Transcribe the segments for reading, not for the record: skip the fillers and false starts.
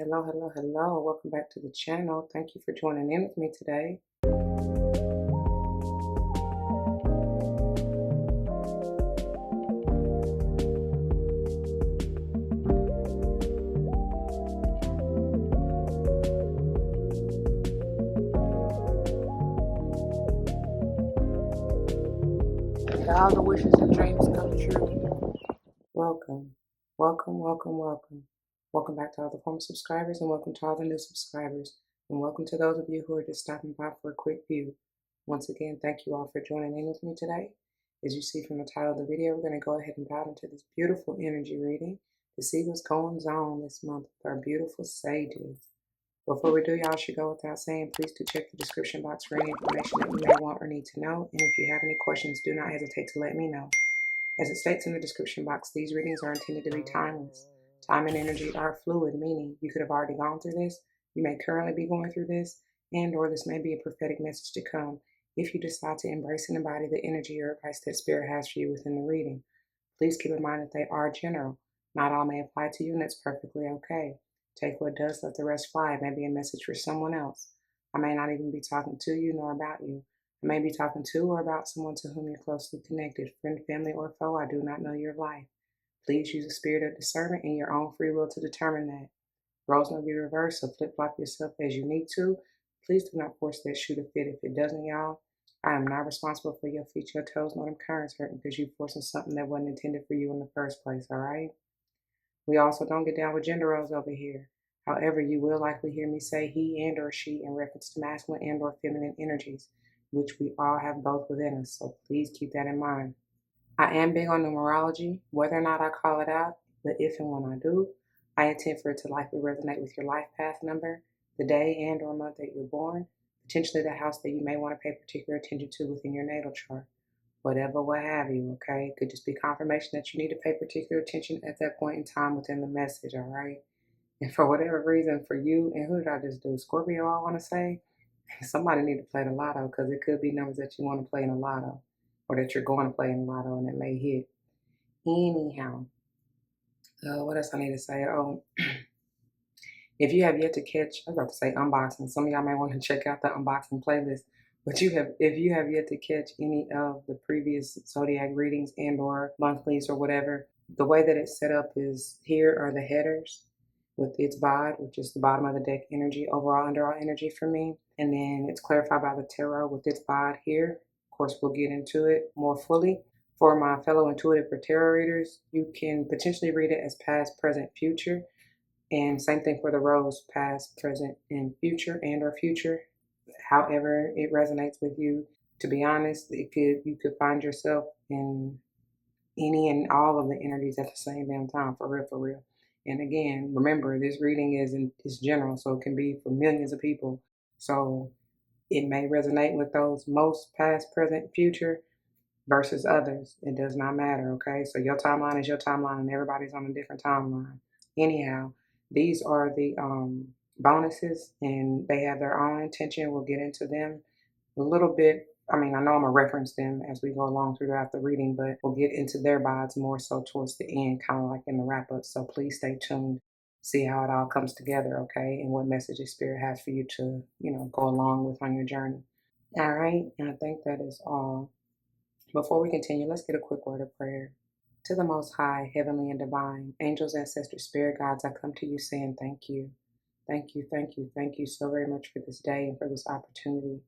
Hello, hello, hello. Welcome back to the channel. Thank you for joining in with me today. May all the wishes and dreams come true. Welcome, welcome, welcome, welcome. Welcome back to all the former subscribers, and welcome to all the new subscribers. And welcome to those of you who are just stopping by for a quick view. Once again, thank you all for joining in with me today. As you see from the title of the video, we're going to go ahead and dive into this beautiful energy reading to see what's going on this month with our beautiful sages. Before we do, y'all should go without saying, please do check the description box for any information that you may want or need to know. And if you have any questions, do not hesitate to let me know. As it states in the description box, these readings are intended to be timeless. Time and energy are fluid, meaning you could have already gone through this, you may currently be going through this, and or this may be a prophetic message to come if you decide to embrace and embody the energy or advice that Spirit has for you within the reading. Please keep in mind that they are general. Not all may apply to you, and that's perfectly okay. Take what does, let the rest fly. It may be a message for someone else. I may not even be talking to you nor about you. I may be talking to or about someone to whom you're closely connected, friend, family, or foe. I do not know your life. Please use the spirit of discernment and your own free will to determine that. Roles may be reversed, so flip-flop yourself as you need to. Please do not force that shoe to fit if it doesn't, y'all. I am not responsible for your feet, your toes, nor them currents hurting because you're forcing something that wasn't intended for you in the first place, all right? We also don't get down with gender roles over here. However, you will likely hear me say he and or she in reference to masculine and or feminine energies, which we all have both within us, so please keep that in mind. I am big on numerology, whether or not I call it out, but if and when I do, I intend for it to likely resonate with your life path number, the day and or month that you're born, potentially the house that you may want to pay particular attention to within your natal chart. Whatever, what have you, okay? It could just be confirmation that you need to pay particular attention at that point in time within the message, all right? And for whatever reason, for you, and who did I just do? Scorpio, I want to say. Somebody need to play the lotto because it could be numbers that you want to play in a lotto or that you're going to play in a lotto and it may hit. Anyhow, what else I need to say? Oh, if you have yet to catch, I was about to say unboxing. Some of y'all may want to check out the unboxing playlist. But if you have yet to catch any of the previous zodiac readings and or monthlies or whatever, the way that it's set up is here are the headers with its bod, which is the bottom of the deck energy, overall underall energy for me. And then it's clarified by the tarot with its bod here. Of course, we'll get into it more fully. For my fellow intuitive or tarot readers, you can potentially read it as past, present, future. And same thing for the rose, past, present, and future, and or future. However it resonates with you. To be honest, you could find yourself in any and all of the energies at the same damn time, for real, for real. And again, remember, this reading is general, so it can be for millions of people. So it may resonate with those most past, present, future versus others. It does not matter, okay? So your timeline is your timeline, and everybody's on a different timeline. Anyhow, these are the bonuses, and they have their own intention. We'll get into them a little bit. I mean, I know I'm going to reference them as we go along throughout the reading, but we'll get into their bods more so towards the end, kind of like in the wrap-up. So please stay tuned, see how it all comes together, okay, and what messages Spirit has for you to, go along with on your journey. All right, and I think that is all. Before we continue, let's get a quick word of prayer. To the Most High, Heavenly and Divine, angels, ancestors, spirit guides, I come to you saying thank you. Thank you, thank you, thank you so very much for this day and for this opportunity.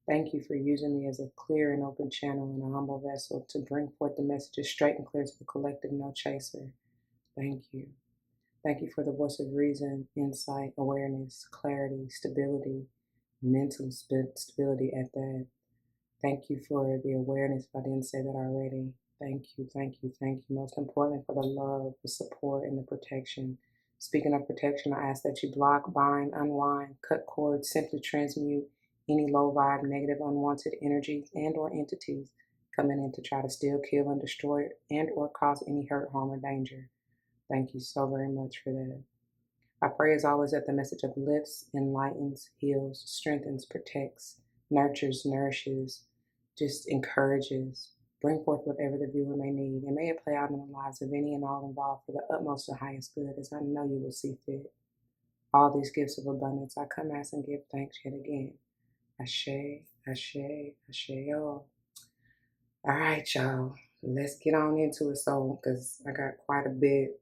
Thank you for using me as a clear and open channel and a humble vessel to bring forth the messages straight and clear to the collective, no chaser. Thank you. Thank you for the voice of reason, insight, awareness, clarity, stability, mental stability at that. Thank you for the awareness, if I didn't say that already. Thank you, thank you, thank you. Most importantly, for the love, the support, and the protection. Speaking of protection, I ask that you block, bind, unwind, cut cords, simply transmute any low vibe, negative, unwanted energies and or entities coming in to try to steal, kill, and destroy and or cause any hurt, harm, or danger. Thank you so very much for that. I pray as always that the message uplifts, enlightens, heals, strengthens, protects, nurtures, nourishes, just encourages, bring forth whatever the viewer may need, and may it play out in the lives of any and all involved for the utmost and highest good, as I know you will see fit. all these gifts of abundance. I come ask and give thanks yet again. Ashe, ashe, ashe, y'all. All right, y'all. Let's get on into it. So, because I got quite a bit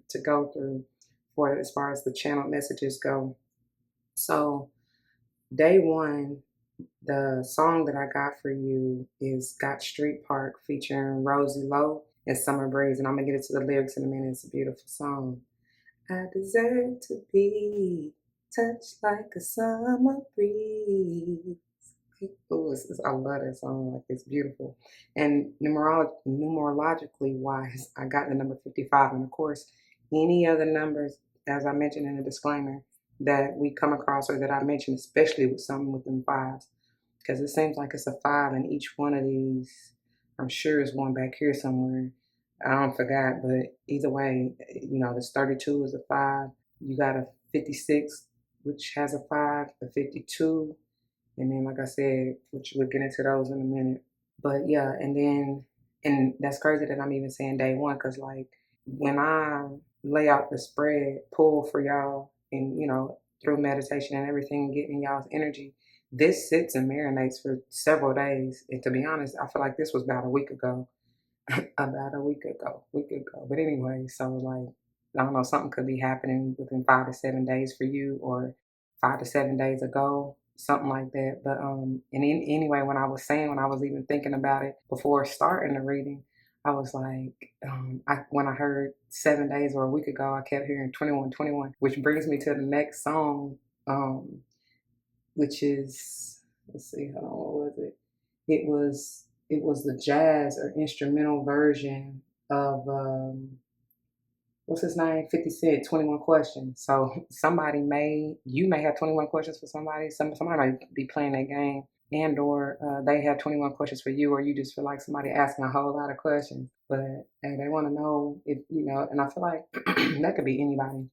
to go through for as far as the channel messages go. So, day one, the song that I got for you is Got Street Park featuring Rosie Lowe and Summer Breeze. And I'm going to get into the lyrics in a minute. It's a beautiful song. I deserve to be touched like a summer breeze. Ooh, I love that song. Like, it's beautiful. And numerologically wise, I got the number 55. And of course, any other numbers, as I mentioned in the disclaimer, that we come across or that I mentioned, especially with something with them fives, because it seems like it's a five in each one of these. I'm sure it's one back here somewhere. I don't forgot, but either way, this 32 is a five. You got a 56, which has a five, a 52, and then, like I said, which we'll get into those in a minute. But yeah, and that's crazy that I'm even saying day one, because like when I lay out the spread, pull for y'all, and through meditation and everything, getting y'all's energy, this sits and marinates for several days. And to be honest, I feel like this was about a week ago. About a week ago. But anyway, so like, I don't know, something could be happening within 5 to 7 days for you, or 5 to 7 days ago, something like that. But anyway, when I was even thinking about it before starting the reading, I was like, when I heard 7 days or a week ago, I kept hearing 21, which brings me to the next song, which is, let's see, hold on, what was it? It was the jazz or instrumental version of what's his name? 50 Cent, 21 Questions. So you may have 21 questions for somebody. Somebody might be playing that game, and or they have 21 questions for you, or you just feel like somebody asking a whole lot of questions. But hey, they want to know if and I feel like that could be anybody.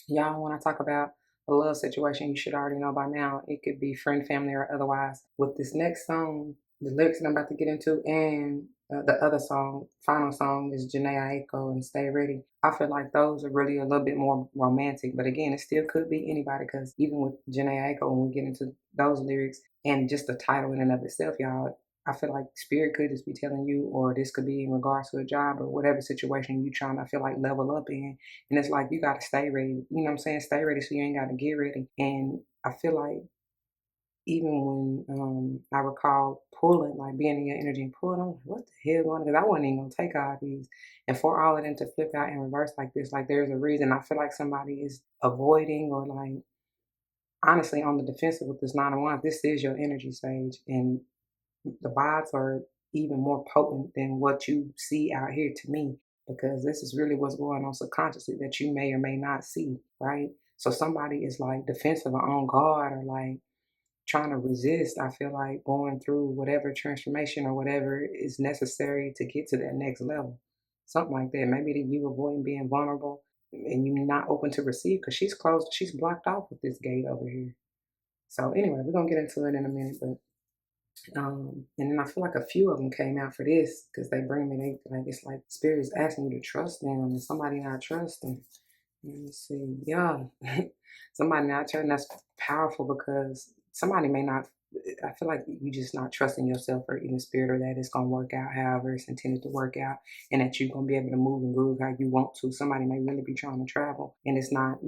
Y'all want to talk about a love situation, you should already know by now. It could be friend, family, or otherwise. With this next song, the lyrics that I'm about to get into, and the other song, final song, is Janae Aiko and Stay Ready. I feel like those are really a little bit more romantic, but again, it still could be anybody, because even with Janae Aiko, when we get into those lyrics and just the title in and of itself, y'all, I feel like spirit could just be telling you, or this could be in regards to a job or whatever situation you trying to feel like level up in. And it's like, you got to stay ready. You know what I'm saying? Stay ready so you ain't got to get ready. And I feel like even when I recall pulling, like being in your energy and pulling, I'm like, what the hell going on? Because I wasn't even going to take all these. And for all of them to flip out in reverse like this, like there's a reason. I feel like somebody is avoiding, or like honestly on the defensive with this 9 of Wands. This is your energy, Sage. And the vibes are even more potent than what you see out here to me, because this is really what's going on subconsciously that you may or may not see, right? So somebody is like defensive or on guard, or like trying to resist. I feel like going through whatever transformation or whatever is necessary to get to that next level, something like that. Maybe that you avoiding being vulnerable and you're not open to receive, because she's closed, she's blocked off with this gate over here. So anyway, we're gonna get into it in a minute, but and then I feel like a few of them came out for this, because they bring me, they like, it's like spirit is asking you to trust them, and somebody not trusting. Let me see, yeah, somebody not trusting. That's powerful, because somebody may not. I feel like you just not trusting yourself or even spirit, or that it's gonna work out however it's intended to work out, and that you're gonna be able to move and groove how you want to. Somebody may really be trying to travel, and it's not,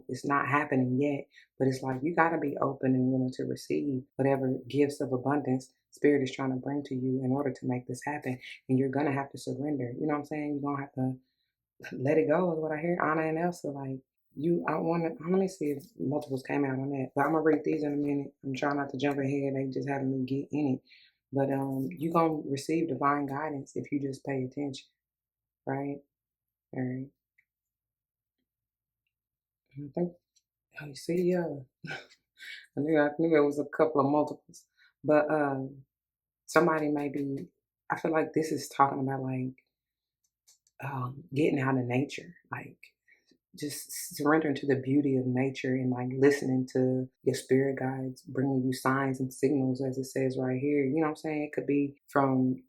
it's not happening yet. But it's like you gotta be open and willing to receive whatever gifts of abundance spirit is trying to bring to you in order to make this happen. And you're gonna have to surrender. You know what I'm saying? You're gonna have to let it go, is what I hear. Anna and Elsa, like I want to. Let me see if multiples came out on that. But I'm gonna read these in a minute. I'm trying not to jump ahead. They just having me get in it. But you gonna receive divine guidance if you just pay attention, right? All right. I think. Oh, you see, yeah. I knew it was a couple of multiples, but somebody may be. I feel like this is talking about like getting out of nature, like just surrendering to the beauty of nature, and like listening to your spirit guides bringing you signs and signals, as it says right here. You know what I'm saying? It could be from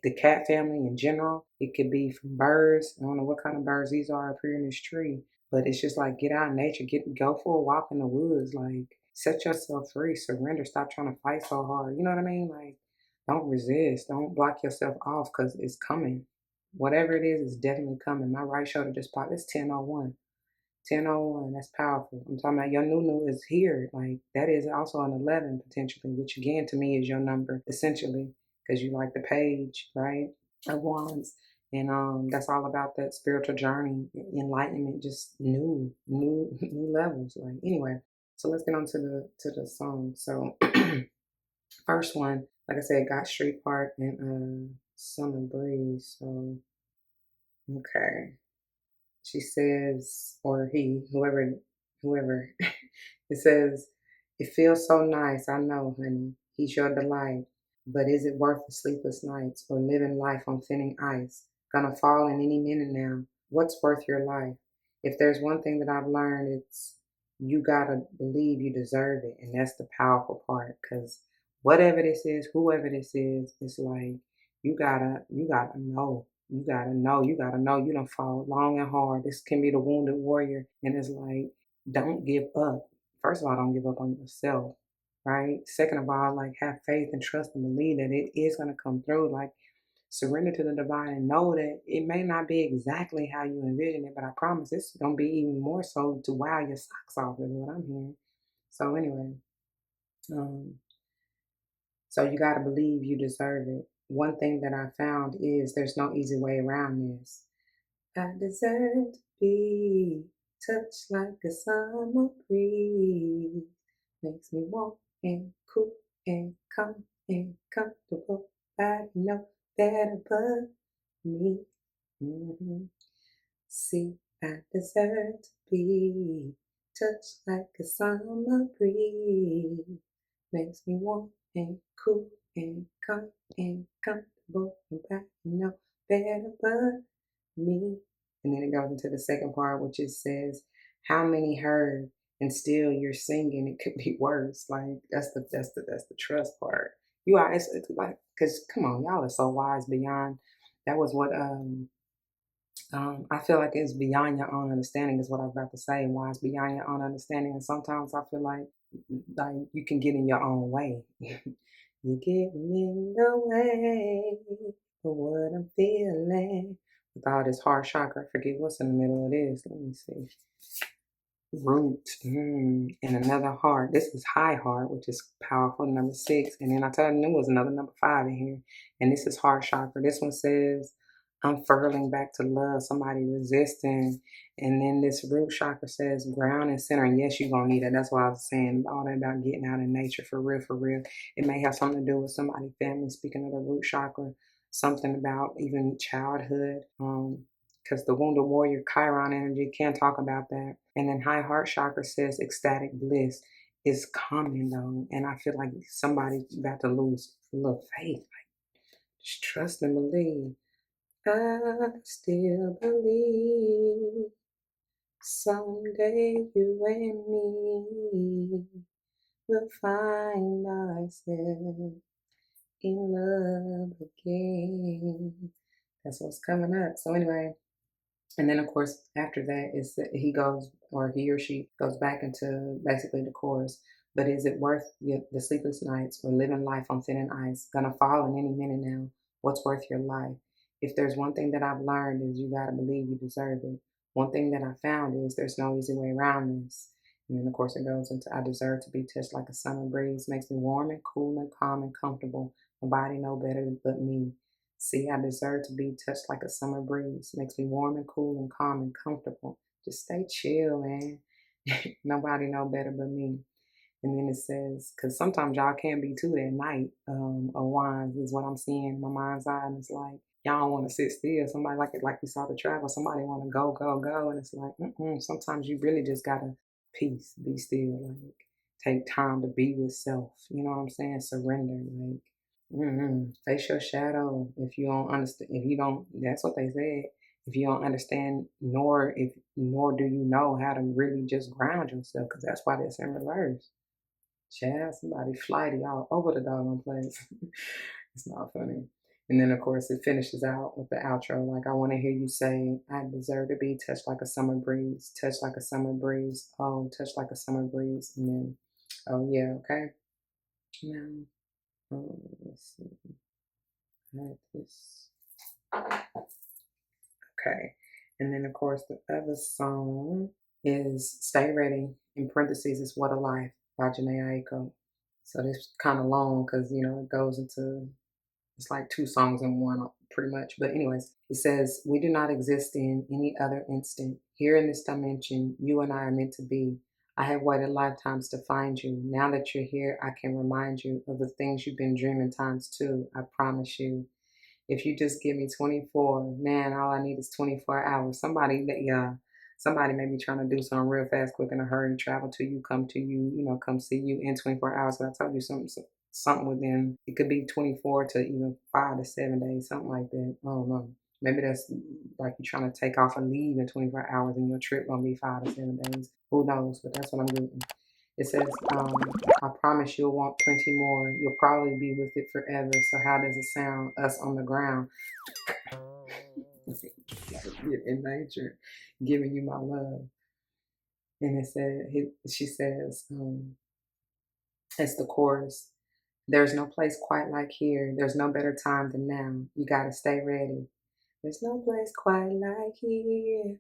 the cat family in general. It could be from birds. I don't know what kind of birds these are up here in this tree, But it's just like get out in nature, go for a walk in the woods, like set yourself free, surrender, stop trying to fight so hard. You know what I mean? Like don't resist, don't block yourself off because it's coming. Whatever it is definitely coming. My right shoulder just popped. It's 10:01. 10:01. That's powerful. I'm talking about your new is here. Like that is also an 11 potentially, which again to me is your number essentially because you like the page, right? Of wands. And that's all about that spiritual journey, enlightenment, just new levels. Like anyway, so let's get on to the song. So first one, like I said, got Street Park and Summer Breeze. So okay. She says, or he, whoever, it says, it feels so nice, I know, honey. He's your delight. But is it worth the sleepless nights or living life on thinning ice? Gonna fall in any minute now. What's worth your life? If there's one thing that I've learned, it's you gotta believe you deserve it. And that's the powerful part. Cause whatever this is, whoever this is, it's like you gotta know. You gotta know you don't fall long and hard. This can be the wounded warrior. And it's like, don't give up. First of all, don't give up on yourself, right? Second of all, like have faith and trust and believe that it is gonna come through. Like surrender to the divine and know that it may not be exactly how you envision it, but I promise it's gonna be even more so to wow your socks off is what I'm hearing. So anyway, um, so you gotta believe you deserve it. One thing that I found is there's no easy way around this. I deserve to be touched like a summer breeze. Makes me warm and cool and calm and comfortable. I know better but me. See, I deserve to be touched like a summer breeze. Makes me warm and cool and calm and comfortable. And I know better but me. And then it goes into the second part, which it says, "How many heard and still you're singing? It could be worse." Like that's the trust part. You are it's like because come on, y'all are so wise beyond. That was what I feel like it's beyond your own understanding is what I was about to say. Wise beyond your own understanding, and sometimes I feel like you can get in your own way. You get in the way of what I'm feeling. With all this heart chakra, I forget what's in the middle of this. Let me see. Root and another heart. This is high heart, which is powerful, number 6. And then I told you there was another number 5 in here. And this is heart chakra. This one says unfurling back to love, somebody resisting. And then this root chakra says ground and center. And yes, you're gonna need it. That's why I was saying all that about getting out in nature for real, for real. It may have something to do with somebody's family. Speaking of the root chakra, something about even childhood. Because the wounded warrior Chiron energy can talk about that. And then high heart chakra says ecstatic bliss is coming though. And I feel like somebody's about to lose a little faith. Like just trust and believe. I still believe someday you and me will find ourselves in love again. That's what's coming up. So anyway, and then, of course, after that is that he goes, or he or she goes back into basically the chorus. But is it worth the sleepless nights or living life on thin and ice? Gonna fall in any minute now. What's worth your life? If there's one thing that I've learned is you gotta believe you deserve it. One thing that I found is there's no easy way around this. And then, of course, it goes into I deserve to be touched like a summer breeze. Makes me warm and cool and calm and comfortable. Nobody know better but me. See, I deserve to be touched like a summer breeze. Makes me warm and cool and calm and comfortable. Just stay chill, man. Nobody know better but me. And then it says, because sometimes y'all can be too at night, of wine is what I'm seeing in my mind's eye. And it's like, y'all don't want to sit still. Somebody like we saw the travel, somebody want to go, go, go. And it's like, sometimes you really just got to peace, be still, like take time to be with self. You know what I'm saying? Surrender, like face your shadow. If you don't understand, if you don't, that's what they said. If you don't understand, nor do you know how to really just ground yourself, because that's why that's in reverse. Child, somebody flighty all over the doggone place. It's not funny. And then, of course, it finishes out with the outro. Like, I want to hear you say, I deserve to be touched like a summer breeze, touched like a summer breeze. Oh, touched like a summer breeze. And then, oh, yeah, okay. Now, let's see. Like this. Okay. And then, of course, the other song is Stay Ready. In parentheses, is What a Life by Janae Aiko. So this kind of long because, it goes into, it's like two songs in one pretty much. But anyways, it says, we do not exist in any other instant. Here in this dimension, you and I are meant to be. I have waited lifetimes to find you. Now that you're here, I can remind you of the things you've been dreaming times two. I promise you. If you just give me 24, man, all I need is 24 hours. Somebody may be trying to do something real fast, quick, in a hurry, travel to you, come to you, come see you in 24 hours. But I told you something within, it could be 24 to even 5 to 7 days, something like that. I don't know. Maybe that's like you're trying to take off a leave in 24 hours and your trip gonna be 5 to 7 days. Who knows? But that's what I'm getting. It says, I promise you'll want plenty more. You'll probably be with it forever. So how does it sound? Us on the ground. In nature, giving you my love. And she says, it's the chorus. There's no place quite like here. There's no better time than now. You gotta stay ready. There's no place quite like here.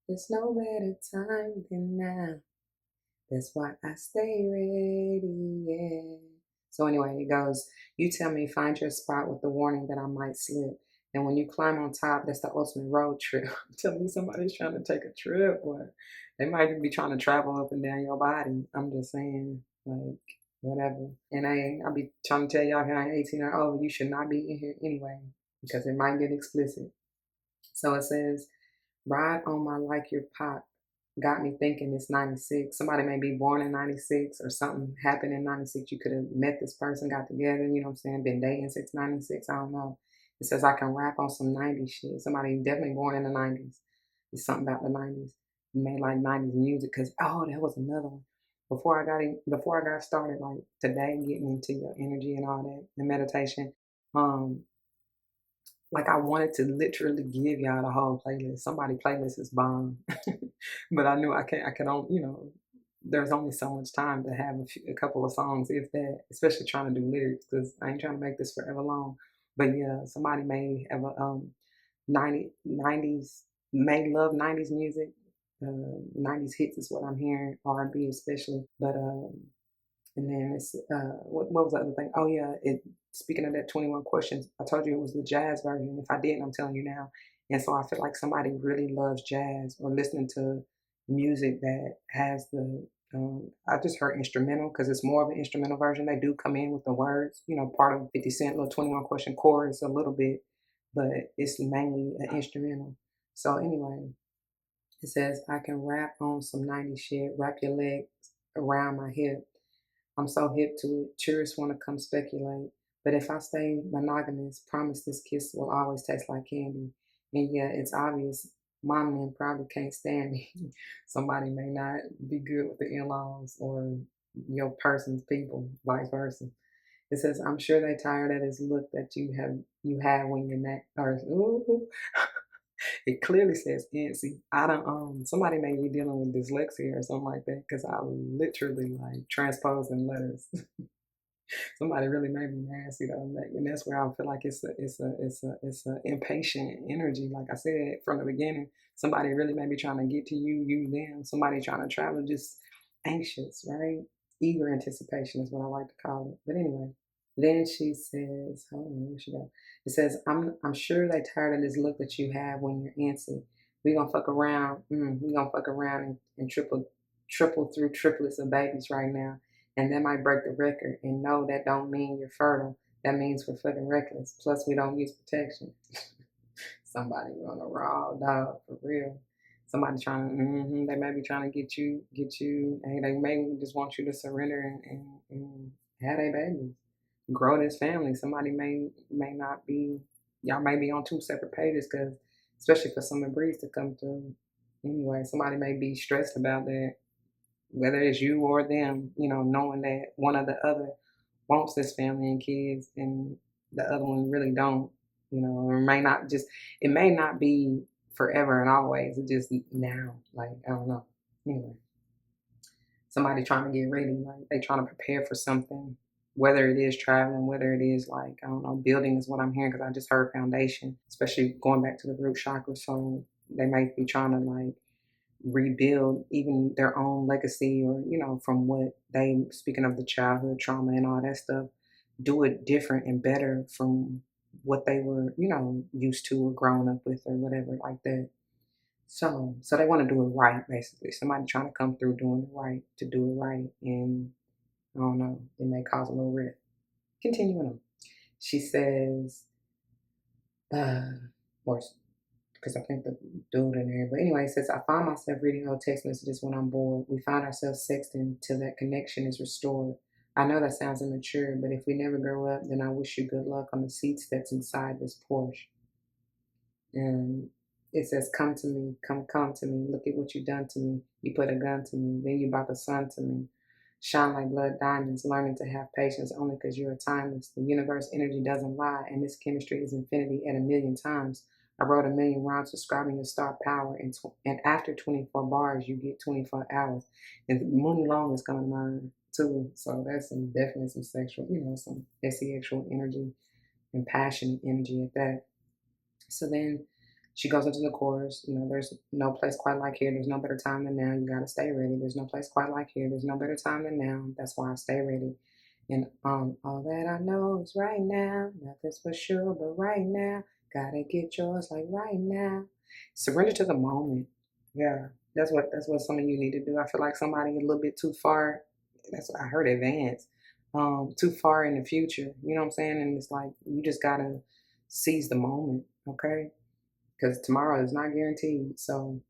There's no better time than now. That's why I stay ready, yeah. So anyway, it goes, you tell me, find your spot with the warning that I might slip. And when you climb on top, that's the ultimate road trip. I'm telling you, somebody's trying to take a trip, or they might be trying to travel up and down your body. I'm just saying, like, whatever. And I'll be trying to tell y'all here, I ain't 18 or over, you should not be in here anyway, because it might get explicit. So it says, ride on my like your pop. Got me thinking it's 96. Somebody may be born in 96 or something happened in 96. You could have met this person, got together, you know what I'm saying, been dating since 96. I don't know. It says I can rap on some 90s shit. Somebody definitely born in the 90s. It's something about the 90s. You may like 90s music because, oh, that was another one. Before I got started, like today, getting into your energy and all that, and meditation, like I wanted to literally give y'all the whole playlist. Somebody playlist is bomb, but I knew I can only, there's only so much time to have a couple of songs, if that, especially trying to do lyrics, because I ain't trying to make this forever long. But yeah, somebody may have a 90s, may love 90s music. 90s hits is what I'm hearing, R&B especially. But and then it's what was the other thing? Oh yeah, speaking of that 21 questions, I told you it was the jazz version. If I didn't, I'm telling you now. And so I feel like somebody really loves jazz or listening to music that has the I just heard instrumental because it's more of an instrumental version. They do come in with the words, part of 50 Cent little 21 question chorus a little bit, but it's mainly an instrumental. So anyway, it says I can rap on some 90s shit, wrap your legs around my hip. I'm so hip to it. Tourists want to come speculate. But if I stay monogamous, promise this kiss will always taste like candy. And yeah, it's obvious mom men probably can't stand me. Somebody may not be good with the in-laws or your person's people, vice versa. It says, I'm sure they tired of this look that you have when you're not, or ooh, it clearly says antsy. I don't somebody may be dealing with dyslexia or something like that because I literally like transposing letters. Somebody really made me nasty though, and that's where I feel like it's a impatient energy. Like I said from the beginning, somebody really may be trying to get to you them. Somebody trying to travel, just anxious, right? Eager anticipation is what I like to call it. But anyway. Then she says, hold on, where she go? It says, I'm sure they tired of this look that you have when you're antsy. We gonna fuck around. We gonna fuck around and triple through triplets of babies right now. And that might break the record. And no, that don't mean you're fertile. That means we're fucking reckless. Plus we don't use protection. Somebody on a raw dog, for real. Somebody they may be trying to get you, hey, they may just want you to surrender and have their babies, grow this family. Somebody may not be, y'all may be on two separate pages because, especially for some breeze to come through. Anyway, somebody may be stressed about that, whether it's you or them, knowing that one or the other wants this family and kids, and the other one really don't, you know, or it may not be forever and always. It's just now. Like, I don't know. Anyway, somebody trying to get ready, like they trying to prepare for something, whether it is traveling, whether it is like, I don't know, building is what I'm hearing because I just heard foundation, especially going back to the root chakra. So they might be trying to like rebuild even their own legacy, or you know, from what they, speaking of the childhood trauma and all that stuff, do it different and better from what they were, you know, used to or grown up with or whatever like that. So they want to do it right, basically. Somebody trying to come through doing it right to do it right, and I don't know, it may cause a little rift. Continuing on, she says, or because I think the dude in there. But anyway, it says, I find myself reading old text messages when I'm bored. We find ourselves sexting till that connection is restored. I know that sounds immature, but if we never grow up, then I wish you good luck on the seats that's inside this Porsche. And it says, come to me, come to me. Look at what you done to me. You put a gun to me, then you brought the sun to me. Shine like blood diamonds, learning to have patience only because you are timeless. The universe energy doesn't lie, and this chemistry is infinity at a million times. I wrote a million rhymes describing your star power, and after 24 bars, you get 24 hours. And Moon Long is going to learn too, so that's definitely some sexual, you know, some sexual energy and passionate energy at that. So then she goes into the chorus, you know, there's no place quite like here. There's no better time than now. You got to stay ready. There's no place quite like here. There's no better time than now. That's why I stay ready. And all that I know is right now. Nothing's for sure, but right now, gotta get yours like right now. Surrender to the moment. Yeah, that's what some of you need to do. I feel like somebody a little bit too far. That's what I heard. Advanced, too far in the future. You know what I'm saying? And it's like you just gotta seize the moment, okay? Because tomorrow is not guaranteed. So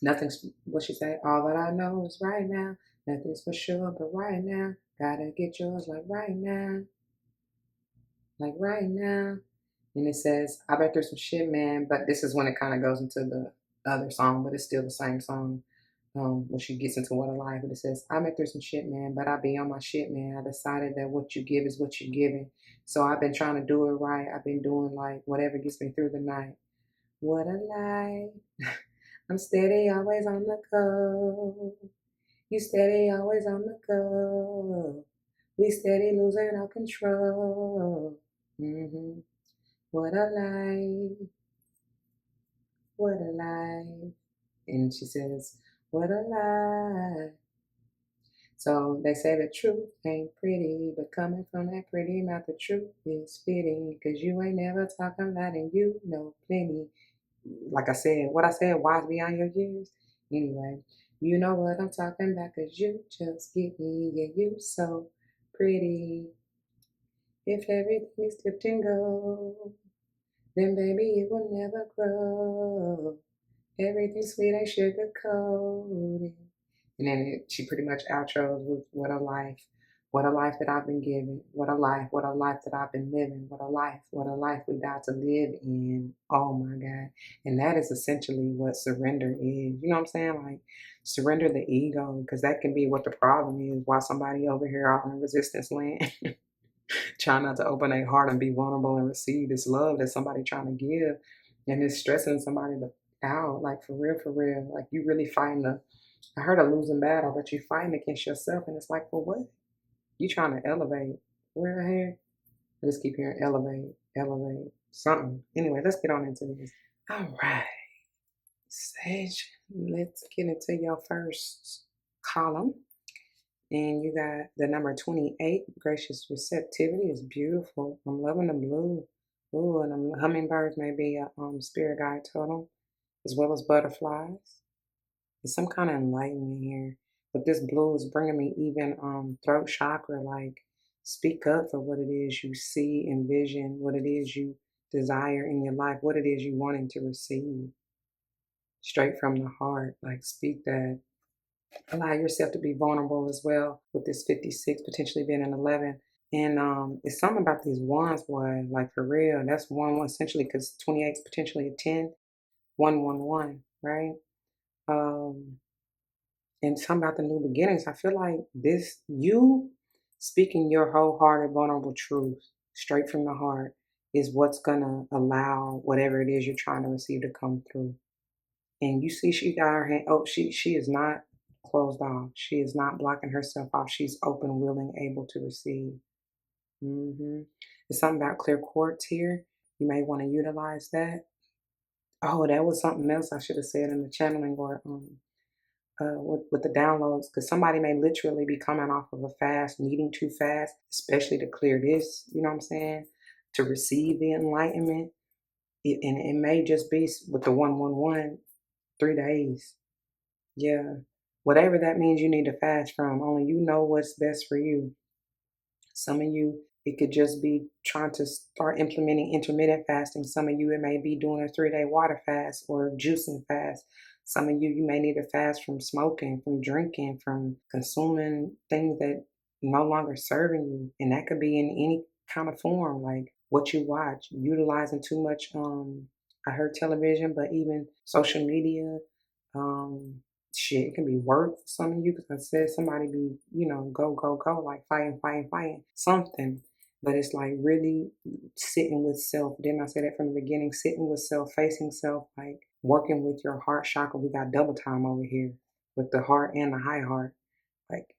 nothing's what she said. All that I know is right now. Nothing's for sure, but right now, gotta get yours like right now. And it says, I've been through some shit, man. But this is when it kind of goes into the other song, but it's still the same song. When she gets into What a Life, but it says, I've been through some shit, man, but I be on my shit, man. I decided that what you give is what you're giving. So I've been trying to do it right. I've been doing like whatever gets me through the night. What a life. I'm steady, always on the go. You steady, always on the go. We steady losing our control. What a life. What a life. And she says, what a life. So they say the truth ain't pretty, but coming from that pretty mouth, the truth is fitting. Cause you ain't never talking loud and you know plenty. Like I said, what I said, wise beyond your years. Anyway, you know what I'm talking about, cause you just get me, yeah, you so pretty. If everything is tipped and gold, then baby it will never grow. Everything sweet ain't sugar coated. And then she pretty much outros with what a life that I've been given, what a life that I've been living, what a life we got to live in. Oh my God. And that is essentially what surrender is. You know what I'm saying? Like surrender the ego, because that can be what the problem is, while somebody over here out in resistance land trying not to open their heart and be vulnerable and receive this love that somebody trying to give, and it's stressing somebody out, like for real, like you really fighting I heard a losing battle, but you fighting against yourself, and it's like, for what? You trying to elevate. Where the heck? I just keep hearing elevate, something. Anyway, let's get on into this. All right, Sage, let's get into your first column. And you got the number 28, gracious receptivity is beautiful. I'm loving the blue. Ooh, and hummingbirds may be a spirit guide totem, as well as butterflies. There's some kind of enlightenment here. But this blue is bringing me even throat chakra, like speak up for what it is you see, envision, what it is you desire in your life, what it is you wanting to receive. Straight from the heart, like speak that. Allow yourself to be vulnerable as well with this 56 potentially being an 11. And it's something about these ones, boy, like for real. That's one essentially, because 28 is potentially a 10, 111, right? And something about the new beginnings. I feel like this, you speaking your wholehearted, vulnerable truth. straight from the heart, is what's gonna allow whatever it is you're trying to receive to come through. And you see, she got her hand. Oh, she is not closed off. She is not blocking herself off. She's open, willing, able to receive. There's something about clear quartz here. You may want to utilize that. Oh, that was something else I should have said in the channeling or with the downloads, because somebody may literally be coming off of a fast, needing to fast, especially to clear this. You know what I'm saying? To receive the enlightenment, and it may just be with the 111, 3 days. Yeah, whatever that means, you need to fast from. Only you know what's best for you. Some of you, it could just be trying to start implementing intermittent fasting. Some of you, it may be doing a 3-day water fast or juicing fast. Some of you, you may need to fast from smoking, from drinking, from consuming things that no longer serving you. And that could be in any kind of form, like what you watch, utilizing too much, I heard television, but even social media, um, shit, it can be work for some of you because I said somebody be, go, go, go, like fighting, fighting, fighting, something. But it's like really sitting with self. Didn't I say that from the beginning? Sitting with self, facing self, like working with your heart chakra. We got double time over here with the heart and the high heart. Like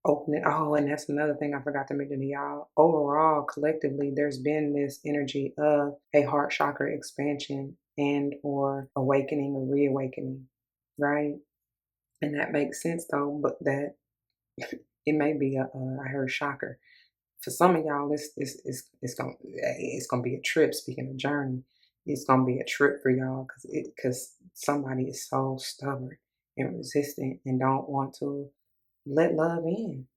opening. Oh, and that's another thing I forgot to mention to y'all. Overall, collectively, there's been this energy of a heart chakra expansion and or awakening or reawakening, right? And that makes sense though, but that it may be I heard shocker. For some of y'all, it's gonna be a trip. Speaking of journey, it's gonna be a trip for y'all because somebody is so stubborn and resistant and don't want to let love in.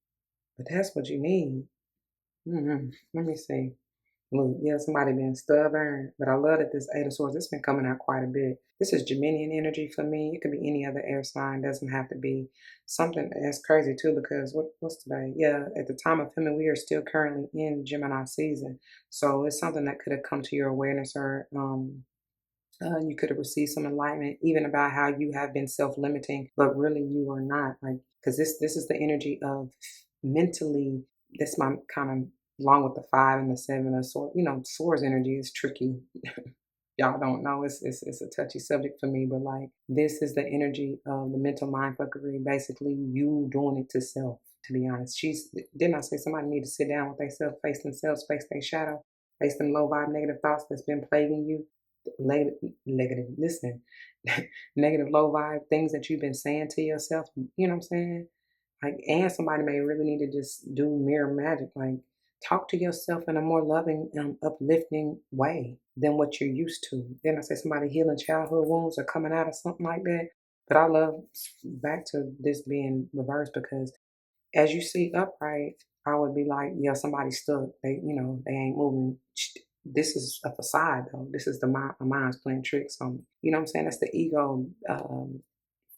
But that's what you need. Let me see. Look, yeah, somebody being stubborn, but I love that this Eight of Swords, it's been coming out quite a bit. This is Geminian energy for me. It could be any other air sign, doesn't have to be something that's crazy too, because what's today? Yeah, at the time of filming, we are still currently in Gemini season. So it's something that could have come to your awareness or you could have received some enlightenment, even about how you have been self-limiting, but really you are not. Like, because this is the energy of mentally. That's my kind of along with the 5 and the 7 of swords. Swords energy is tricky. Y'all don't know. It's a touchy subject for me, but like this is the energy of the mental mind fuckery. Basically, you doing it to self. To be honest, didn't I say somebody need to sit down with themselves, face themselves, face their shadow, face them low vibe negative thoughts that's been plaguing you negative, listen, negative low vibe things that you've been saying to yourself. You know what I'm saying? Like, and somebody may really need to just do mirror magic, like talk to yourself in a more loving, uplifting way than what you're used to. Then I say somebody healing childhood wounds or coming out of something like that. But I love back to this being reversed because as you see upright, I would be like, yeah, somebody's stuck. They ain't moving. This is a facade, though. This is my mind's playing tricks on me. You know what I'm saying? That's the ego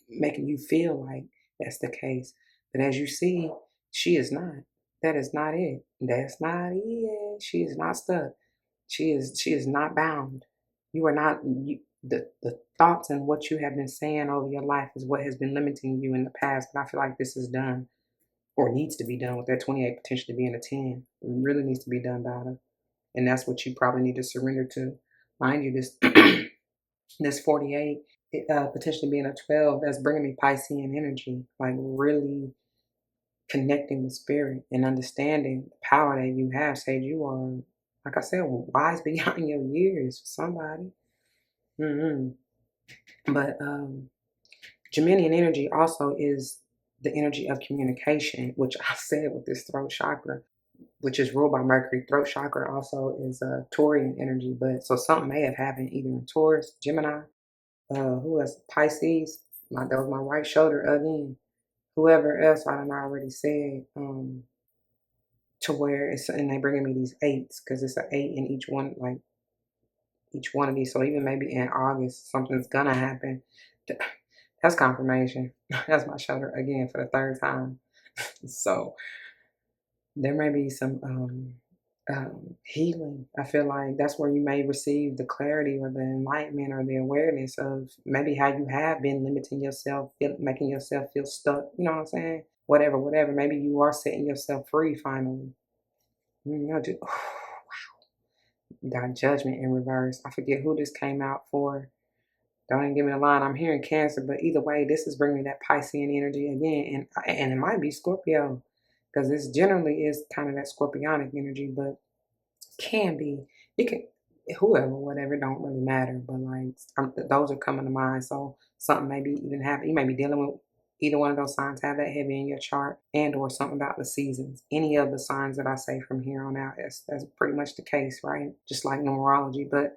making you feel like that's the case. But as you see, she is not. That is not it. That's not it. She is not stuck. She is not bound. You are not. The thoughts and what you have been saying over your life is what has been limiting you in the past. But I feel like this is done or needs to be done with that 28 potentially being a 10. It really needs to be done, daughter. And that's what you probably need to surrender to. Mind you, this this 48, potentially being a 12, that's bringing me Piscean energy, like really connecting with spirit and understanding the power that you have. Sage, you are, like I said, wise beyond your years for somebody. But Geminian energy also is the energy of communication, which I said with this throat chakra, which is ruled by Mercury. Throat chakra also is a Taurian energy, but so something may have happened either in Taurus, Gemini, who else? Pisces. That was my right shoulder again. Whoever else I done already said, to where it's and they bringing me these 8s because it's an 8 in each one, like each one of these. So even maybe in August something's gonna happen. That's confirmation. That's my shoulder again for the 3rd time. So there may be some healing. I feel like that's where you may receive the clarity or the enlightenment or the awareness of maybe how you have been limiting yourself, making yourself feel stuck. You know what I'm saying? Whatever. Maybe you are setting yourself free finally. Wow. Got Judgment in reverse. I forget who this came out for. Don't even give me the line. I'm hearing Cancer, but either way, this is bringing that Piscean energy again, and it might be Scorpio, because this generally is kind of that Scorpionic energy, but can be, it can, whoever, whatever, don't really matter. But like, those are coming to mind. So something maybe even happen. You may be dealing with either one of those signs, have that heavy in your chart, and or something about the seasons. Any of the signs that I say from here on out, that's pretty much the case, right? Just like numerology. But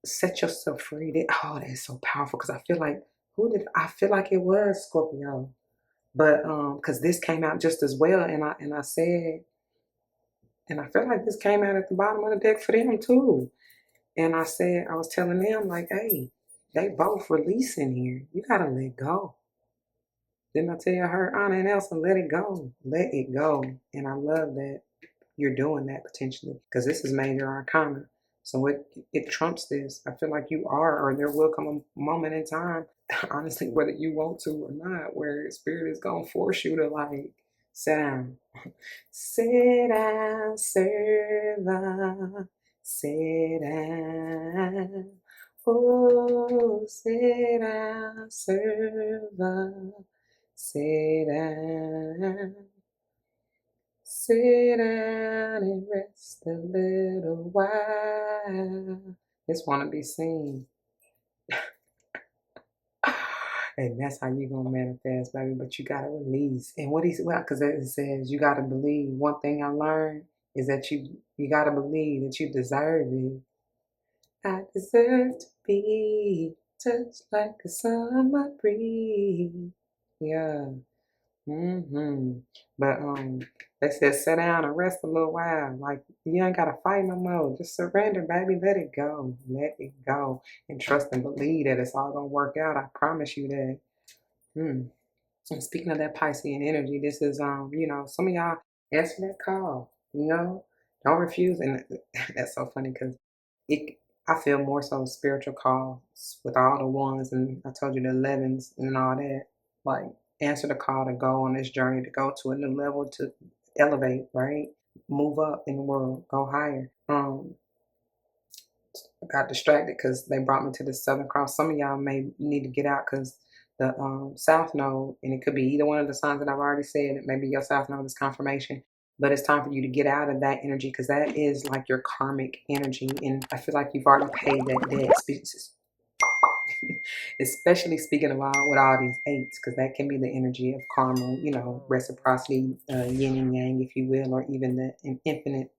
set yourself free. Oh, that's so powerful, because I feel like, I feel like it was Scorpio, but because this came out just as well, and I said, and I feel like this came out at the bottom of the deck for them too. And I said, I was telling them, like, hey, they both releasing here. You gotta let go. Didn't I tell you, her, Anna and Elsa, let it go. Let it go. And I love that you're doing that potentially, because this is major arcana. So it trumps this. I feel like you are, or there will come a moment in time, honestly, whether you want to or not, where spirit is gonna force you to like sit down. Sit down, serva. Sit down. Oh, sit down, serva. Sit down. Sit down and rest a little while. Just want to be seen. And that's how you gonna manifest, baby. But you gotta release. And what he's, well, because it says you gotta believe. One thing I learned is that you gotta believe that you deserve it. I deserve to be touched like a summer breeze. Yeah. But they said sit down and rest a little while. Like, you ain't gotta fight no more. Just surrender, baby. Let it go. Let it go. And trust and believe that it's all gonna work out. I promise you that. And speaking of that Piscean energy, this is some of y'all answer that call. Don't refuse. And that's so funny because it I feel more so spiritual calls with all the ones, and I told you the 11s and all that. Like, answer the call to go on this journey, to go to a new level, to elevate, right? Move up in the world, go higher. I got distracted because they brought me to the Southern Cross. Some of y'all may need to get out because the South Node, and it could be either one of the signs that I've already said. It may be your South Node is confirmation, but it's time for you to get out of that energy, because that is like your karmic energy, and I feel like you've already paid that debt. Especially speaking about with all these eights, because that can be the energy of karma, reciprocity, yin and yang, if you will, or even an infinite,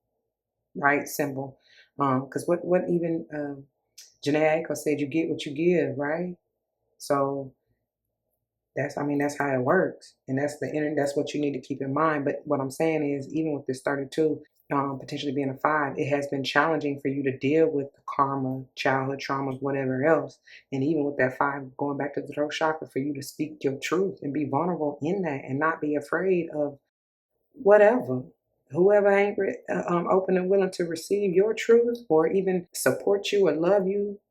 right, symbol. Because what even Janae Aiko said, you get what you give, right? So that's how it works, and that's what you need to keep in mind. But what I'm saying is, even with this 32 potentially being a 5, it has been challenging for you to deal with the karma, childhood traumas, whatever else. And even with that 5 going back to the throat chakra, for you to speak your truth and be vulnerable in that, and not be afraid of whatever, whoever ain't open and willing to receive your truth, or even support you or love you,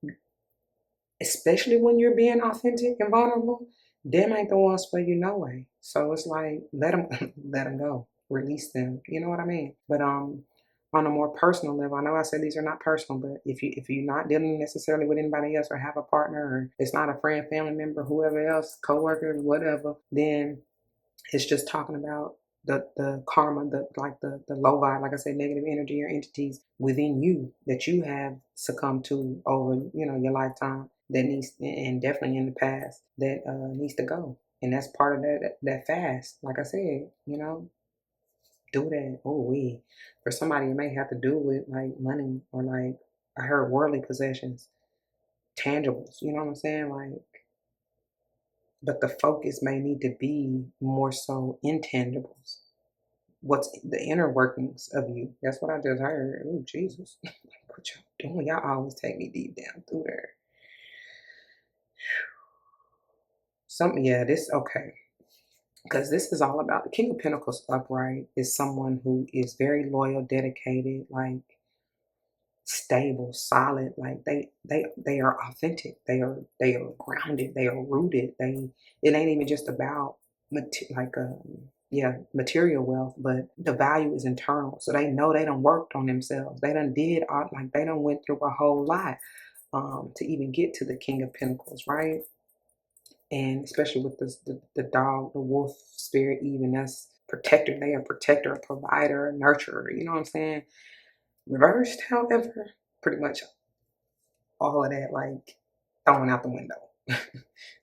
especially when you're being authentic and vulnerable. Them ain't the ones for you, no way. So it's like, let them let them go, release them, you know what I mean? But on a more personal level, I know I said these are not personal, but if you're not dealing necessarily with anybody else, or have a partner, or it's not a friend, family member, whoever else, coworker, whatever, then it's just talking about the karma, the low vibe, like I said, negative energy or entities within you that you have succumbed to over your lifetime, that needs, and definitely in the past, that needs to go. And that's part of that fast. Like I said, do that. Oh, for somebody, it may have to do with like money, or like, I heard worldly possessions, tangibles. You know what I'm saying? Like, but the focus may need to be more so intangibles. What's the inner workings of you? That's what I just heard. Oh, Jesus. What y'all doing? Y'all always take me deep down through there. This, okay. Because this is all about the King of Pentacles upright is someone who is very loyal, dedicated, like stable, solid. Like they are authentic. They are grounded. They are rooted. It ain't even just about yeah, material wealth, but the value is internal. So they know they done worked on themselves. They done did all, like they done went through a whole lot to even get to the King of Pentacles, right? And especially with the dog, the wolf spirit, even that's protector. They are protector, a provider, a nurturer. You know what I'm saying? Reversed, however, pretty much all of that like thrown out the window.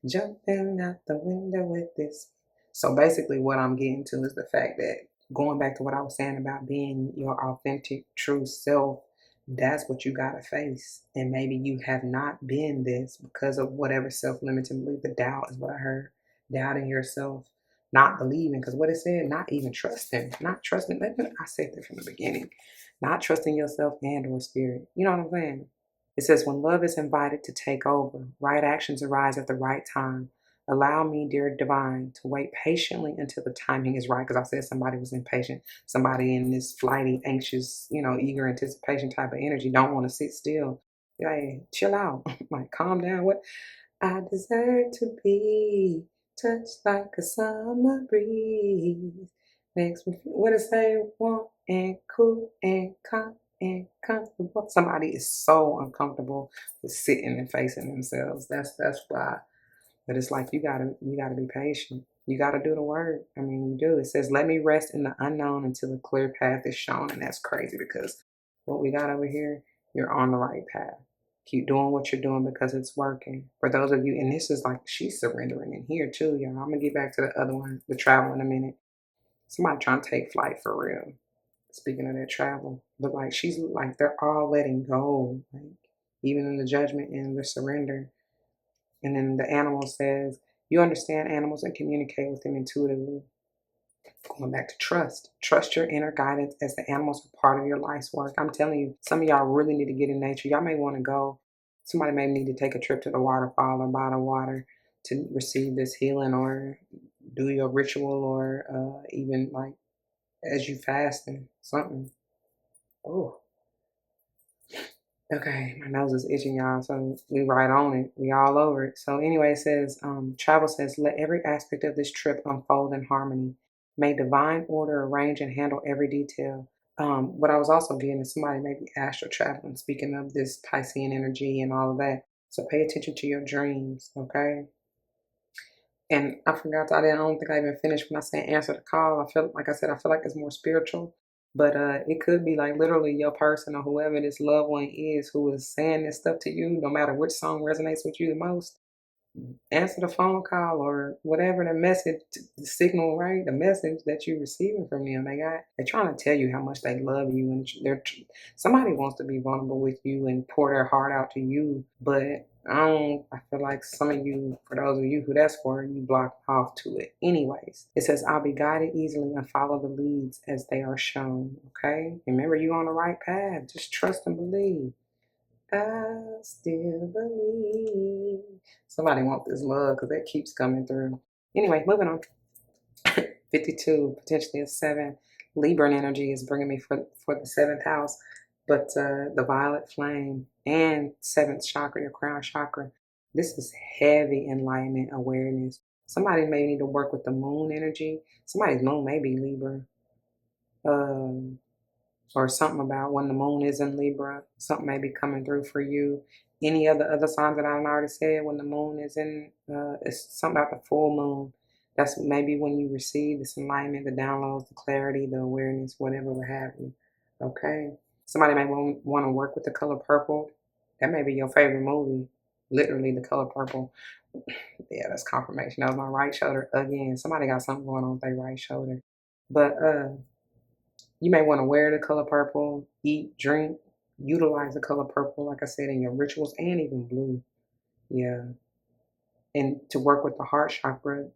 Jumping out the window with this. So basically what I'm getting to is the fact that going back to what I was saying about being your authentic, true self, that's what you gotta face. And maybe you have not been this because of whatever self-limiting belief. The doubt is what I heard. Doubting yourself, not believing, because what it said, not even trusting, not trusting. I said that from the beginning. Not trusting yourself and or spirit. You know what I'm saying? It says, when love is invited to take over, right actions arise at the right time. Allow me, dear divine, to wait patiently until the timing is right. Because I said somebody was impatient. Somebody in this flighty, anxious, eager anticipation type of energy don't want to sit still. Like, chill out. Like, calm down. What? I deserve to be touched like a summer breeze. Makes me feel what it say, warm and cool and calm and comfortable. Somebody is so uncomfortable with sitting and facing themselves. That's why. But it's like you gotta be patient. You gotta do the work. I mean, you do. It says, let me rest in the unknown until a clear path is shown. And that's crazy because what we got over here, you're on the right path. Keep doing what you're doing because it's working. For those of you, and this is like she's surrendering in here too, y'all. I'm gonna get back to the other one, the travel in a minute. Somebody trying to take flight for real. Speaking of that travel, but like she's like they're all letting go, like even in the judgment and the surrender. And then the animal says, you understand animals and communicate with them intuitively. Going back to trust. Trust your inner guidance as the animals are part of your life's work. I'm telling you, some of y'all really need to get in nature. Y'all may want to go. Somebody may need to take a trip to the waterfall or bottle water to receive this healing or do your ritual or even like as you fasting, something. Oh, okay, my nose is itching, y'all. So we right on it. We all over it. So anyway, it says, travel says, let every aspect of this trip unfold in harmony. May divine order arrange and handle every detail. What I was also getting is somebody may be astral traveling, speaking of this Piscean energy and all of that. So pay attention to your dreams, okay? And I forgot I don't think I even finished when I said answer the call. I feel like I said, I feel like it's more spiritual. But it could be like literally your person or whoever this loved one is who is saying this stuff to you, no matter which song resonates with you the most. Answer the phone call or whatever the message, the signal, right? The message that you're receiving from them. They're trying to tell you how much they love you, and somebody wants to be vulnerable with you and pour their heart out to you. But I feel like some of you, for those of you who that's for, you block off to it. Anyways, it says, I'll be guided easily and follow the leads as they are shown. Okay, remember, you on the right path. Just trust and believe. I still believe. Somebody want this love because that keeps coming through. Anyway, moving on. 52, potentially a 7. Libra energy is bringing me for the 7th house. But the violet flame and 7th chakra, your crown chakra, this is heavy enlightenment awareness. Somebody may need to work with the moon energy. Somebody's moon may be Libra. Or something about when the moon is in Libra, something may be coming through for you. Any of the other signs that I've already said, when the moon is in, it's something about the full moon. That's maybe when you receive this enlightenment, the downloads, the clarity, the awareness, whatever would have you. Okay. Somebody may want to work with the color purple. That may be your favorite movie. Literally, the color purple. Yeah, that's confirmation. That was my right shoulder again. Somebody got something going on with their right shoulder. But you may want to wear the color purple, eat, drink, utilize the color purple, like I said, in your rituals, and even blue. Yeah. And to work with the heart chakra,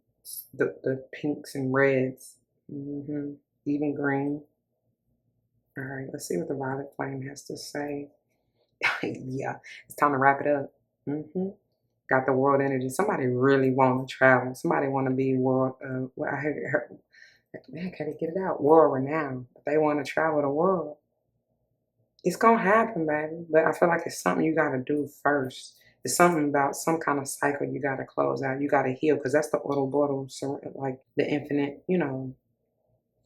the pinks and reds, even green. All right, let's see what the violet flame has to say. Yeah, it's time to wrap it up. Got the world energy. Somebody really want to travel. Somebody want to be world. I heard, man, can they get it out? World renowned. They want to travel the world. It's gonna happen, baby. But I feel like it's something you gotta do first. It's something about some kind of cycle you gotta close out. You gotta heal, because that's the auto bottle, like the infinite,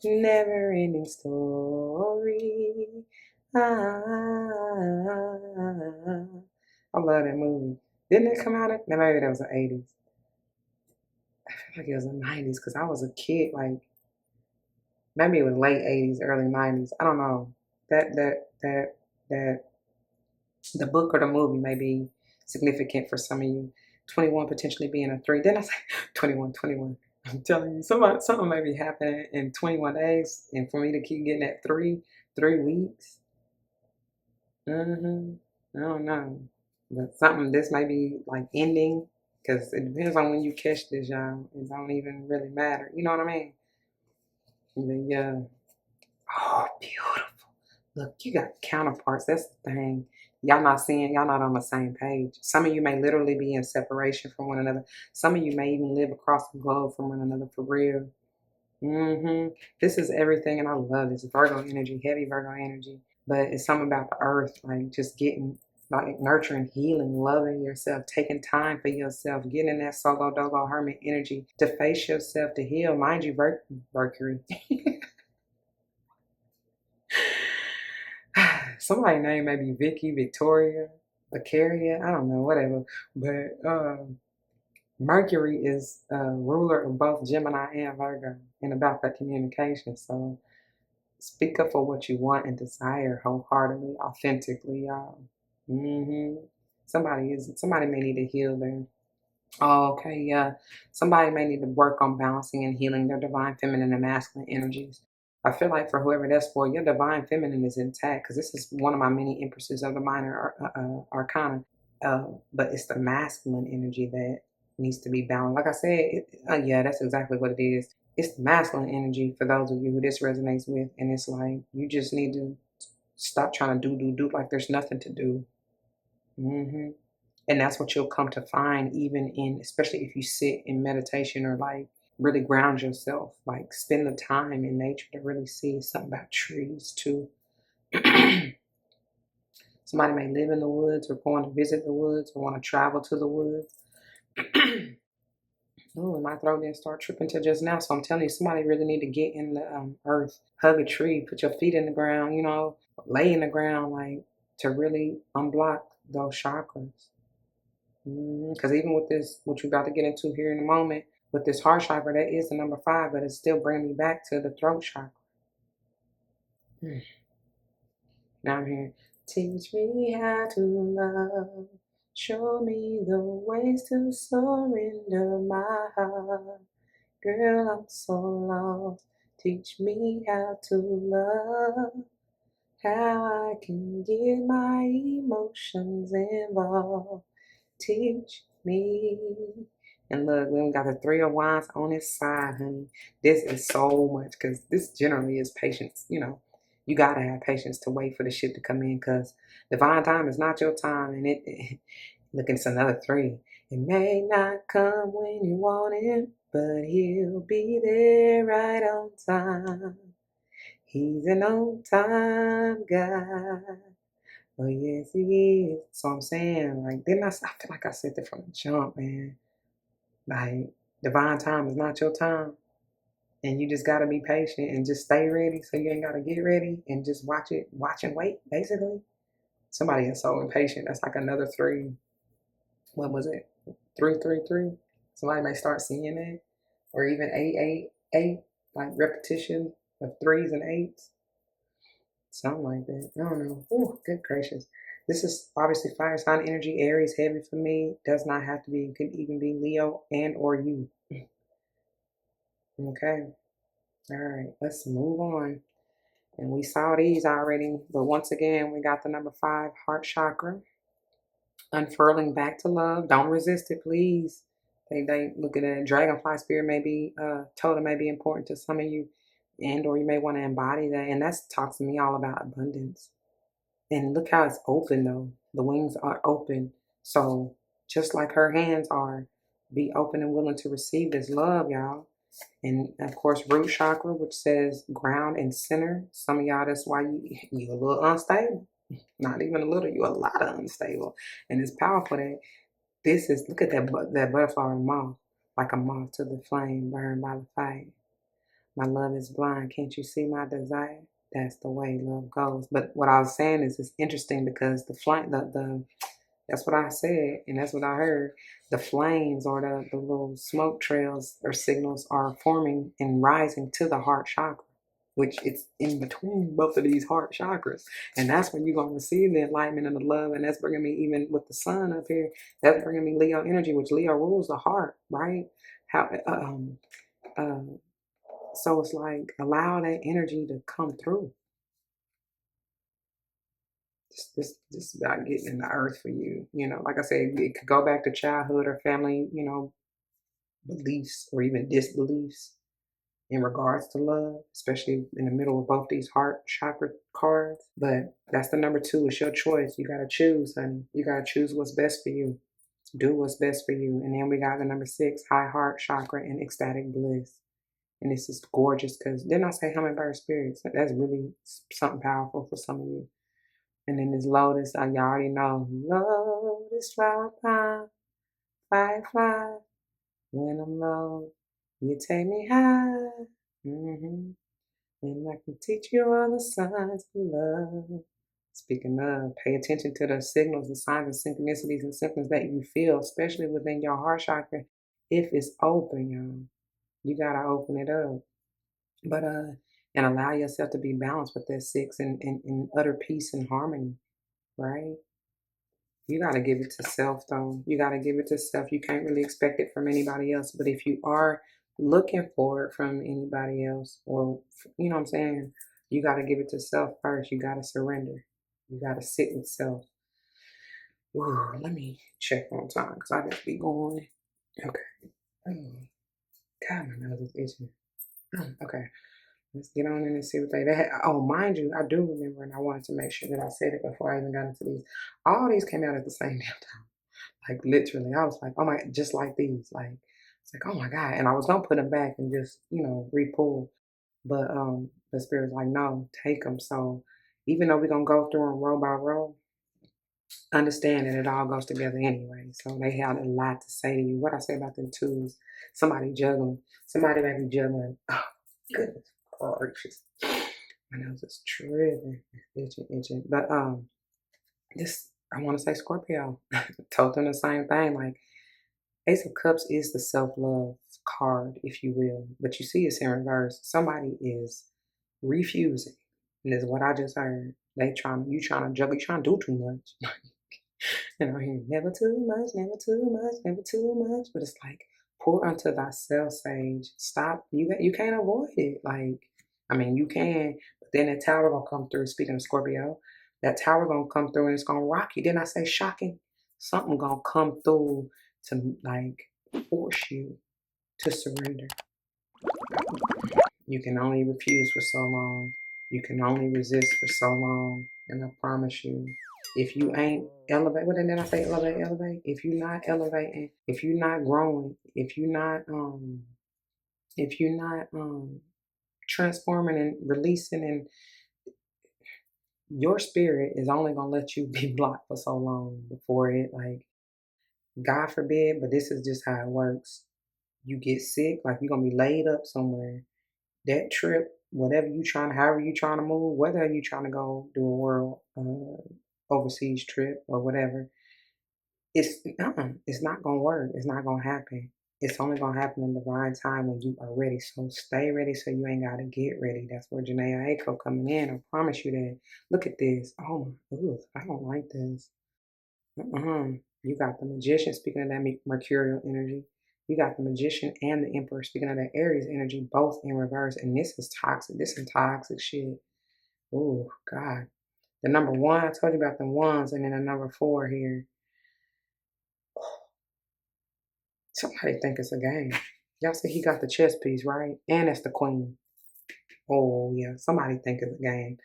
never ending story. I love that movie. Didn't it come out of, no, maybe that was the 80s. I feel like it was the 90s because I was a kid, like maybe it was late 80s, early 90s. I don't know. That the book or the movie may be significant for some of you. 21 potentially being a 3. Then I say 21, 21. I'm telling you, something may be happening in 21 days, and for me to keep getting that 3 weeks. I don't know. But something, this may be like ending, because it depends on when you catch this, y'all. It don't even really matter. You know what I mean? But yeah. Oh, beautiful. Look, you got counterparts. That's the thing. Y'all not on the same page. Some of you may literally be in separation from one another. Some of you may even live across the globe from one another for real. This is everything, and I love this Virgo energy, heavy Virgo energy. But it's something about the earth, like just getting, like nurturing, healing, loving yourself, taking time for yourself, getting in that solo dolo hermit energy to face yourself, to heal. Mind you, Mercury. Somebody name maybe Vicky, Victoria, Vicaria, I don't know, whatever. But Mercury is ruler of both Gemini and Virgo and about that communication. So speak up for what you want and desire wholeheartedly, authentically, y'all. Somebody may need to heal there. Oh, okay, yeah. Somebody may need to work on balancing and healing their divine feminine and masculine energies. I feel like for whoever that's for, your divine feminine is intact because this is one of my many empresses of the minor arcana. But it's the masculine energy that needs to be balanced. Like I said, yeah, that's exactly what it is. It's the masculine energy for those of you who this resonates with, and it's like you just need to stop trying to do like there's nothing to do. And that's what you'll come to find, even in, especially if you sit in meditation or like really ground yourself, like spend the time in nature to really see something about trees too. Somebody may live in the woods or going to visit the woods or want to travel to the woods. Oh, my throat didn't start tripping till just now. So I'm telling you, somebody really need to get in the earth, hug a tree, put your feet in the ground, lay in the ground, like to really unblock those chakras. Because even with this, what you're about to get into here in a moment, with this heart chakra, that is the number 5, but it's still bringing me back to the throat chakra. Now I'm here. Teach me how to love. Show me the ways to surrender my heart. Girl, I'm so lost. Teach me how to love. How I can get my emotions involved. Teach me. And look, we got the 3 of Wands on his side, honey. This is so much because this generally is patience. You got to have patience to wait for the shit to come in because divine time is not your time. And look, it's another 3. It may not come when you want it, but he'll be there right on time. He's an on-time guy. Oh, yes, he is. So I'm saying, like, I feel like I said that from the jump, man. Like, divine time is not your time. And you just got to be patient and just stay ready so you ain't got to get ready and just watch and wait, basically. Somebody is so impatient. That's like another 3. What was it? 333. Somebody may start seeing that. Or even 888, like repetition of 3s and 8s. Something like that. I don't know. Oh, good gracious. This is obviously fire sign energy. Aries heavy for me. Does not have to be. It could even be Leo and or you. Okay. All right. Let's move on. And we saw these already. But once again, we got the number 5 heart chakra. Unfurling back to love. Don't resist it, please. They look at a dragonfly spirit maybe totem may be important to some of you. And or you may want to embody that. And that's talks to me all about abundance. And look how it's open though. The wings are open. So just like her hands are, be open and willing to receive this love, y'all. And of course, root chakra, which says ground and center. Some of y'all, that's why you a little unstable. Not even a little, you a lot of unstable. And it's powerful that this is, look at that butterfly and moth, like a moth to the flame, burned by the fire. My love is blind. Can't you see my desire? That's the way love goes. But what I was saying is, it's interesting because the that's what I said, and that's what I heard. The flames, or the little smoke trails or signals, are forming and rising to the heart chakra, which it's in between both of these heart chakras. And that's when you're going to receive the enlightenment and the love. And that's bringing me, even with the sun up here, that's bringing me Leo energy, which Leo rules the heart, right? How, so it's like, allow that energy to come through. This is about getting in the earth for you. You know, like I said, it could go back to childhood or family, beliefs or even disbeliefs in regards to love, especially in the middle of both these heart chakra cards. But that's the number 2. It's your choice. You got to choose, honey. You got to choose what's best for you. Do what's best for you. And then we got the number 6, high heart chakra and ecstatic bliss. And this is gorgeous because didn't I say hummingbird spirits? That's really something powerful for some of you. And then this lotus, you already know. Lotus flower pine, firefly. When I'm low, you take me high. And I can teach you all the signs of love. Speaking of, pay attention to the signals, the signs, and synchronicities and symptoms that you feel, especially within your heart chakra. If it's open, y'all, you gotta open it up. But and allow yourself to be balanced with that 6 and in utter peace and harmony, right? You got to give it to self, though. You got to give it to self. You can't really expect it from anybody else. But if you are looking for it from anybody else, or, you know what I'm saying, you got to give it to self first. You got to surrender. You got to sit with self. Ooh, let me check on time because I just be going. Okay. Oh, God, my nose is itching. Okay. Let's get on in and see what they had. Oh, mind you, I do remember, and I wanted to make sure that I said it before I even got into these. All these came out at the same damn time. Like literally, I was like, oh my, just like these. Like, it's like, oh my God. And I was gonna put them back and just, repull. But the spirit's like, no, take them. So even though we're gonna go through them row by row, understand that it all goes together anyway. So they had a lot to say to you. What I say about them twos, somebody juggling, somebody may be juggling. Oh, goodness gracious. My nose is tripping, itching. But this, I want to say Scorpio. Told them the same thing. Like, Ace of Cups is the self-love card, if you will. But you see it's in reverse. Somebody is refusing. And this is what I just heard. You trying to juggle, you trying to do too much. And I hear never too much, never too much, never too much. But it's like, pour unto thyself, Sage. Stop. You can't avoid it. Like, I mean, you can, but then that tower gonna come through. Speaking of Scorpio, that tower gonna come through and it's gonna rock you. Didn't I say shocking? Something gonna come through to like force you to surrender. You can only refuse for so long. You can only resist for so long. And I promise you, if you ain't elevate, what did I say? Elevate. If you're not elevating, if you're not growing, if you're not transforming and releasing, and your spirit is only gonna let you be blocked for so long before it, like, God forbid, but this is just how it works. You get sick, like you're gonna be laid up somewhere. That trip, however you trying to move, whether you trying to go do a world overseas trip or whatever, it's not gonna work. It's not gonna happen. It's only gonna happen in divine time when you are ready. So stay ready so you ain't gotta get ready. That's where Janaea Aiko coming in. I promise you that. Look at this. Oh my, ugh, I don't like this. You got the Magician, speaking of that mercurial energy. You got the Magician and the Emperor, speaking of that Aries energy, both in reverse. And this is toxic. This is toxic shit. Oh, God. The number 1, I told you about the ones, and then the number 4 here. Somebody think it's a game. Y'all see he got the chess piece, right? And it's the queen. Oh, yeah. Somebody think it's a game.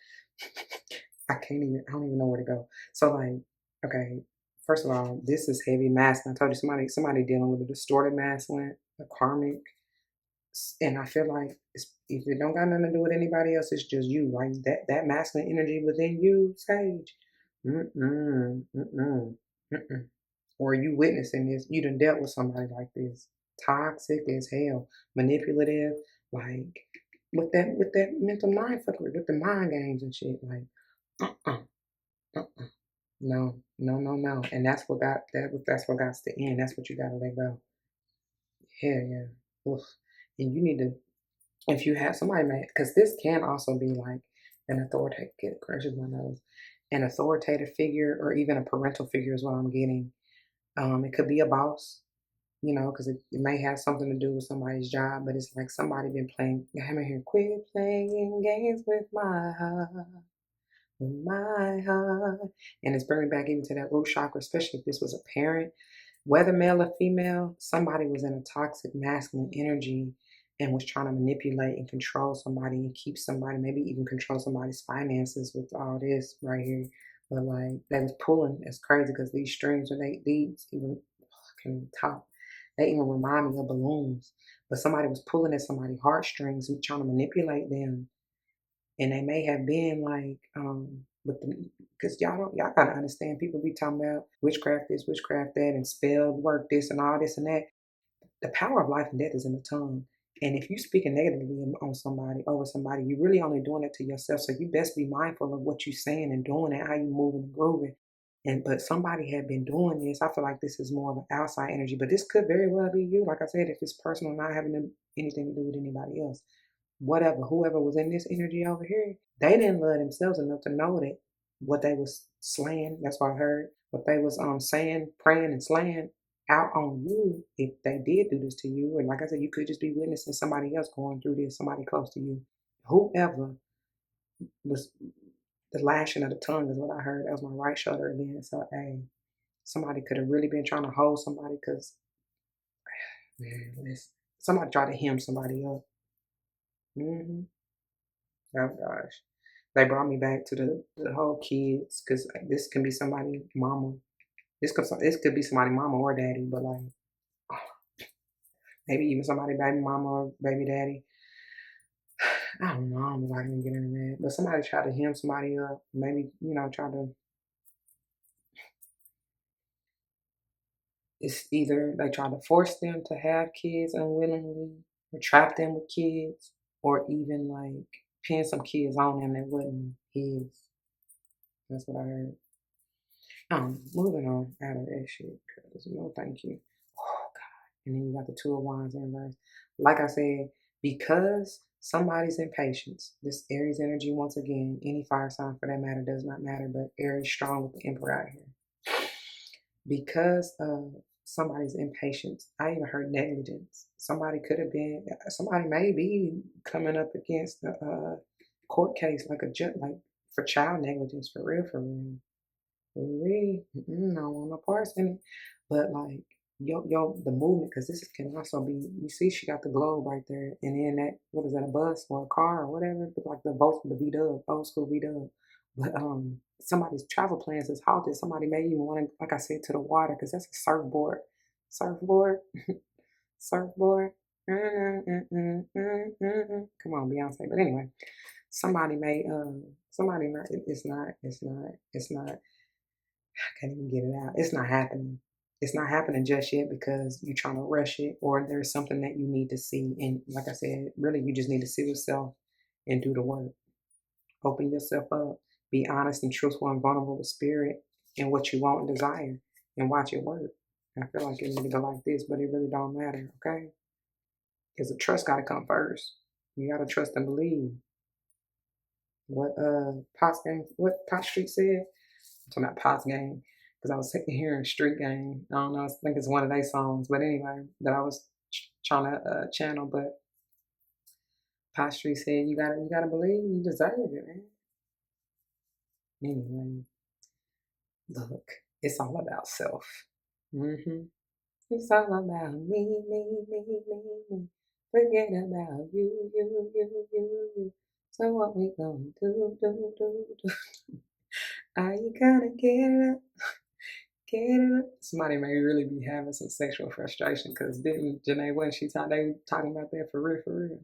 I don't even know where to go. So, like, okay, first of all, this is heavy masculine. I told you somebody dealing with a distorted masculine, a karmic. And I feel like if it don't got nothing to do with anybody else, it's just you, right? That masculine energy within you, Sage. Or you witnessing this, you done dealt with somebody like this. Toxic as hell. Manipulative, like, with that mental mind fuckery, with the mind games and shit. Like, uh-uh, uh-uh. No, no, no, no. And that's what got to end. That's what you gotta let go. Hell yeah. Oof. And you need to, if you have somebody, man, because this can also be like an authoritative, get crushes my nose, an authoritative figure or even a parental figure is what I'm getting. It could be a boss, because it may have something to do with somebody's job, but it's like somebody been playing, having here, quit playing games with my heart. And it's bringing back even to that root chakra, especially if this was a parent, whether male or female, somebody was in a toxic masculine energy and was trying to manipulate and control somebody and keep somebody, maybe even control somebody's finances with all this right here. But like they was pulling, it's crazy because these strings or these even can talk. They even remind me of balloons. But somebody was pulling at somebody's heartstrings and trying to manipulate them, and they may have been like with the, because y'all gotta understand, people be talking about witchcraft this, witchcraft that, and spell work this and all this and that. The power of life and death is in the tongue. And if you speaking negatively on somebody, over somebody, you're really only doing it to yourself. So you best be mindful of what you're saying and doing and how you moving and grooving. And but somebody had been doing this. I feel like this is more of an outside energy, but this could very well be you. Like I said, if it's personal, not having anything to do with anybody else, whatever, whoever was in this energy over here, they didn't love themselves enough to know that what they was slaying, that's what I heard, what they was saying, praying and slaying out on you, if they did do this to you. And like I said, you could just be witnessing somebody else going through this, somebody close to you. Whoever was, the lashing of the tongue is what I heard. That was my right shoulder again. So hey, somebody could have really been trying to hold somebody because man, somebody tried to hem somebody up. Hmm. Oh gosh. They brought me back to the whole kids because this can be somebody mama. This could be somebody mama or daddy, but like maybe even somebody baby mama or baby daddy. I don't know. I'm not gonna get into that. But somebody tried to hem somebody up. Maybe try to. It's either they try to force them to have kids unwillingly, or trap them with kids, or even like pin some kids on them that wasn't his. That's what I heard. Moving on out of that shit, cause no thank you. Oh God. And then you got the two of wands in reverse. Like I said, because somebody's impatience, this Aries energy once again, any fire sign for that matter does not matter, but Aries strong with the emperor out here. Because of somebody's impatience, I even heard negligence. Somebody may be coming up against a court case like like for child negligence, for real, for real. We no on no parts in it, but like yo the movement, because this can also be, you see she got the globe right there, and then that, what is that, a bus or a car or whatever, but like the both the V-Dub, old school V-Dub. But somebody's travel plans is halted. Somebody may even want to, like I said, to the water, because that's a surfboard, surfboard, surfboard. Come on, Beyonce. But anyway, somebody may somebody not, it's not, I can't even get it out. It's not happening. It's not happening just yet because you're trying to rush it, or there's something that you need to see. And like I said, really, you just need to see yourself and do the work. Open yourself up. Be honest and truthful and vulnerable with spirit and what you want and desire, and watch it work. I feel like it need to go like this, but it really don't matter, okay? Because the trust got to come first. You got to trust and believe. What Pot Street said. I'm talking about Pot's Game, because I was sitting here in Street Game. I don't know, I think it's one of their songs, but anyway, that I was trying to channel. But Pot Street said, "You gotta believe, you deserve it, man." Anyway, look, it's all about self. Hmm. It's all about me, me, me, me, me. Forget about you. So what we gonna do? Are you gonna get up? Get it. Somebody may really be having some sexual frustration, because didn't Janae, when they talking about that for real, for real.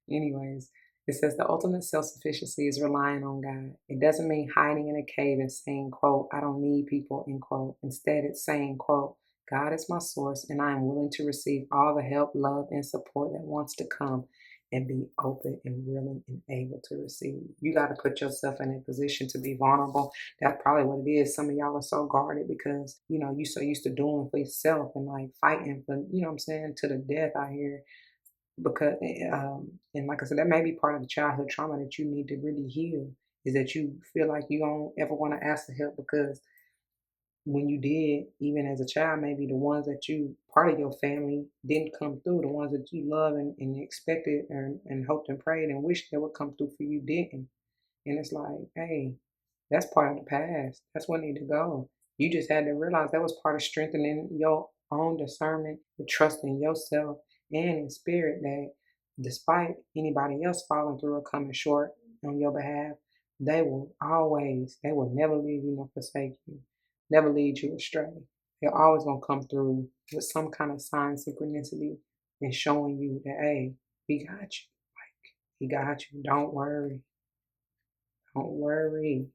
Anyways, it says the ultimate self-sufficiency is relying on God. It doesn't mean hiding in a cave and saying, quote, I don't need people, end quote. Instead, it's saying, quote, God is my source and I am willing to receive all the help, love, and support that wants to come. and be open and willing and able to receive. You got to put yourself in a position to be vulnerable. That's probably what it is. Some of y'all are so guarded because, you know, you so used to doing for yourself and like fighting for, you know what I'm saying, to the death out here. Because, and like I said, that may be part of the childhood trauma that you need to really heal, is that you feel like you don't ever want to ask for help because when you did, even as a child, maybe the ones that you part of your family didn't come through, the ones that you love and expected and hoped and prayed and wished they would come through for you didn't. And it's like, hey, that's part of the past. That's what need to go. You just had to realize that was part of strengthening your own discernment, the trust in yourself and in spirit that despite anybody else falling through or coming short on your behalf, they will never leave you nor forsake you, never lead you astray. They're always gonna come through with some kind of sign synchronicity and showing you that, hey, we got you. Like, he got you. Don't worry. Don't worry.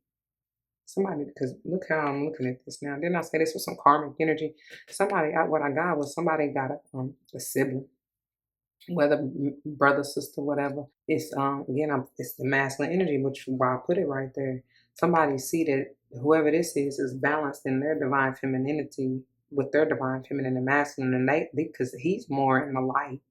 Somebody, because look how I'm looking at this now. Didn't I say this was some karmic energy? What I got was somebody got a sibling, whether brother, sister, whatever. It's again, it's the masculine energy, which is why I put it right there. Somebody see that whoever this is balanced in their divine femininity with their divine feminine and masculine, and they because he's more in the light.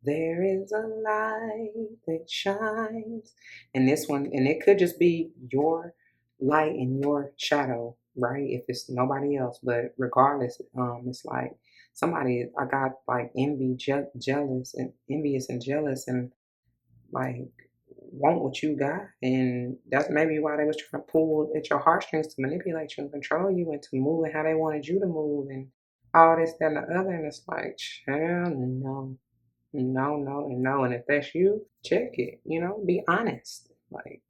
There is a light that shines. And this one, and it could just be your light and your shadow, right? If it's nobody else, but regardless, it's like somebody, I got like jealous and envious and jealous and like want what you got. And that's maybe why they was trying to pull at your heartstrings to manipulate you and control you and to move and how they wanted you to move and all this, that, and the other. And it's like, child, no. No, no, and no. And if that's you, check it. You know, be honest. Like,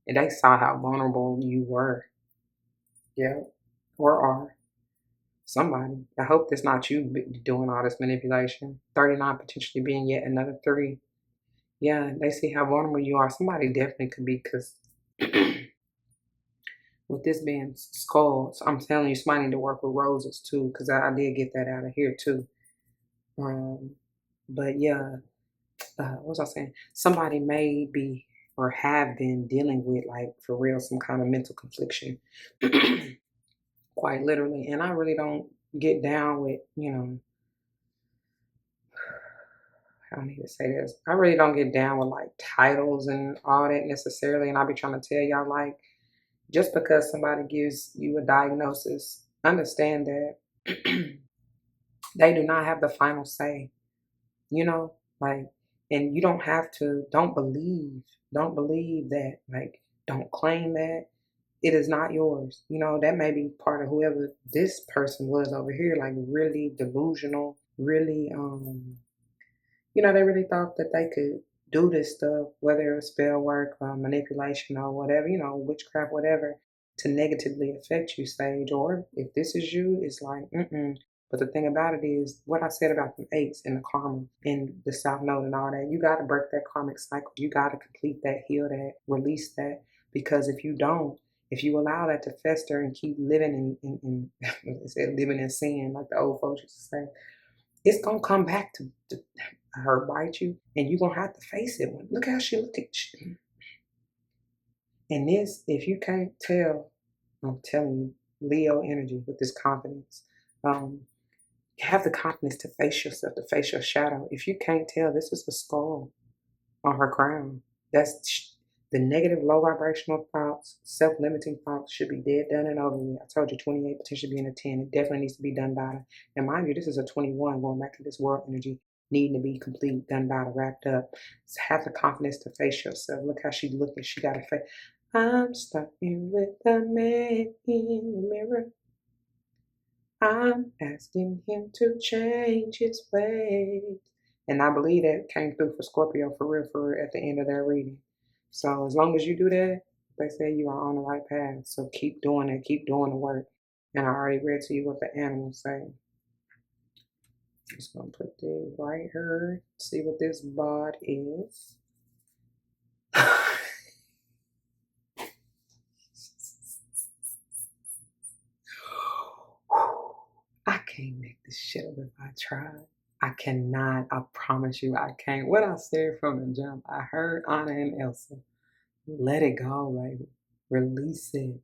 and they saw how vulnerable you were. Yeah, or are. Somebody. I hope that's not you doing all this manipulation. 39 potentially being yet another 3. Yeah, they see how vulnerable you are. Somebody definitely could be because with this being skulls, I'm telling you, somebody need to work with roses too because I did get that out of here too. Um, but yeah, what was I saying? Somebody may be or have been dealing with, like, for real, some kind of mental confliction, quite literally. And I really don't get down with, you know, I don't need to say this. I really don't get down with like titles and all that necessarily. And I'll be trying to tell y'all, like, just because somebody gives you a diagnosis, understand that they do not have the final say, you know, like, and you don't have to, don't believe that, like, don't claim that it is not yours. You know, that may be part of whoever this person was over here, like really delusional, really, you know, they really thought that they could do this stuff, whether it was spell work, manipulation, or whatever, you know, witchcraft, whatever, to negatively affect you, Sage. Or if this is you, it's like, mm-mm. But the thing about it is, what I said about the 8s and the karma and the South Node and all that, you got to break that karmic cycle. You got to complete that, heal that, release that. Because if you don't, if you allow that to fester and keep living in they said living in sin, like the old folks used to say, it's gonna come back to her bite you, and you're gonna have to face it. Look how she looked at you. And this, if you can't tell, I'm telling you, Leo energy with this confidence. Um, have the confidence to face yourself, to face your shadow. If you can't tell, this is a skull on her crown. That's the negative, low vibrational thoughts, self-limiting thoughts should be dead, done, and over with. I told you 28 potentially being a 10. It definitely needs to be done by. And mind you, this is a 21 going back to this world energy, needing to be complete, done by, wrapped up. So have the confidence to face yourself. Look how she looking. She got a face. I'm starting with the man in the mirror. I'm asking him to change his ways. And I believe that came through for Scorpio for real, at the end of their reading. So as long as you do that, they say you are on the right path. So keep doing it, keep doing the work. And I already read to you what the animals say. Just gonna put this right here, see what this bod is. I can't make this shit up if I try. I cannot, I promise you, I can't. What I said from the jump, I heard Anna and Elsa. Let it go, baby. Release it.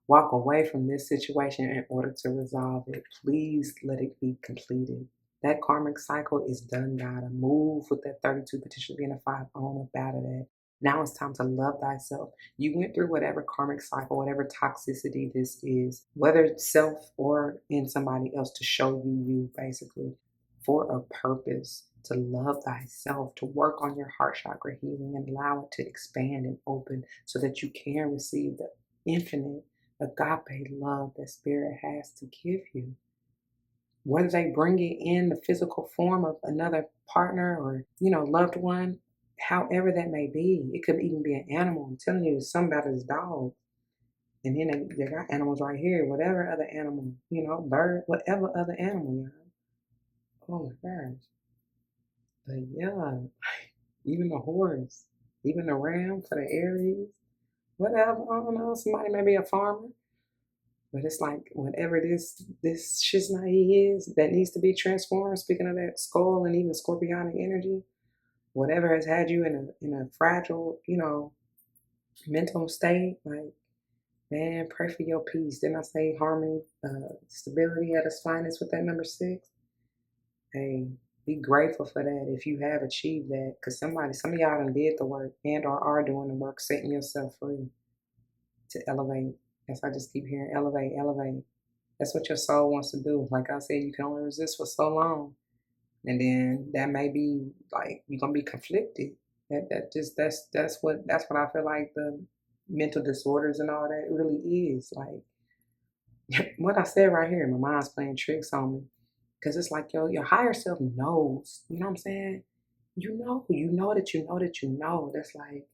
Walk away from this situation in order to resolve it. Please let it be completed. That karmic cycle is done, gotta move with that 32 potentially being a 5 on up out of that. Now it's time to love thyself. You went through whatever karmic cycle, whatever toxicity this is, whether it's self or in somebody else, to show you basically, for a purpose, to love thyself, to work on your heart chakra healing and allow it to expand and open so that you can receive the infinite agape love that spirit has to give you. Whether they bring it in the physical form of another partner or, loved one, however that may be, it could even be an animal. I'm telling you, something about this dog. And then they got animals right here, whatever other animal, bird, whatever other animal, Oh my gosh. But yeah, even the horse, even the ram for the Aries, whatever. I don't know. Somebody may be a farmer, but it's like whatever this shiznai is that needs to be transformed. Speaking of that skull and even scorpionic energy, whatever has had you in a fragile, mental state, like, man, pray for your peace. Didn't I say harmony, stability at its finest with that number 6? Hey, be grateful for that if you have achieved that, because some of y'all done did the work and or are doing the work, setting yourself free to elevate. As I just keep hearing, elevate, elevate. That's what your soul wants to do. Like I said, you can only resist for so long, and then that may be like you're gonna be conflicted. That's what I feel like the mental disorders and all that really is. Like what I said right here, my mind's playing tricks on me. Because it's like your higher self knows. You know what I'm saying? You know that you know that you know. That's like,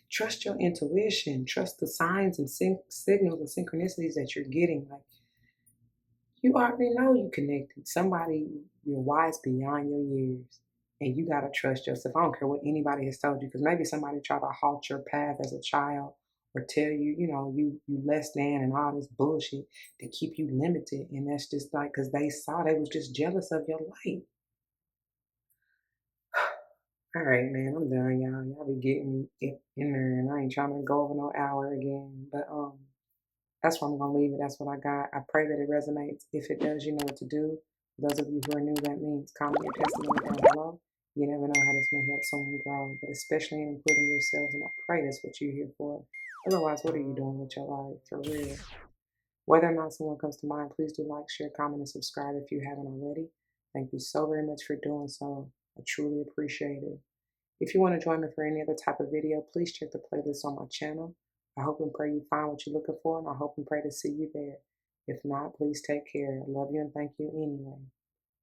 trust your intuition. Trust the signs and signals and synchronicities that you're getting. Like, you already know you connected. Somebody, you're wise beyond your years. And you got to trust yourself. I don't care what anybody has told you. Because maybe somebody tried to halt your path as a child or tell you, you less than and all this bullshit to keep you limited. And that's just like, because they saw they was just jealous of your light. All right, man, I'm done, y'all. Y'all be getting me in there, and I ain't trying to go over no hour again. But that's where I'm gonna leave it. That's what I got. I pray that it resonates. If it does, you know what to do. For those of you who are new, that means comment your testimony down below. You never know how this may help someone grow, but especially in including yourselves. And I pray that's what you're here for. Otherwise, what are you doing with your life for real? Whether or not someone comes to mind, please do like, share, comment, and subscribe if you haven't already. Thank you so very much for doing so. I truly appreciate it. If you want to join me for any other type of video, please check the playlist on my channel. I hope and pray you find what you're looking for, and I hope and pray to see you there. If not, please take care. I love you and thank you anyway.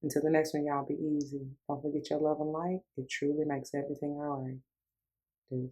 Until the next one, y'all, be easy. Don't forget your love and light. It truly makes everything all right. Deuce.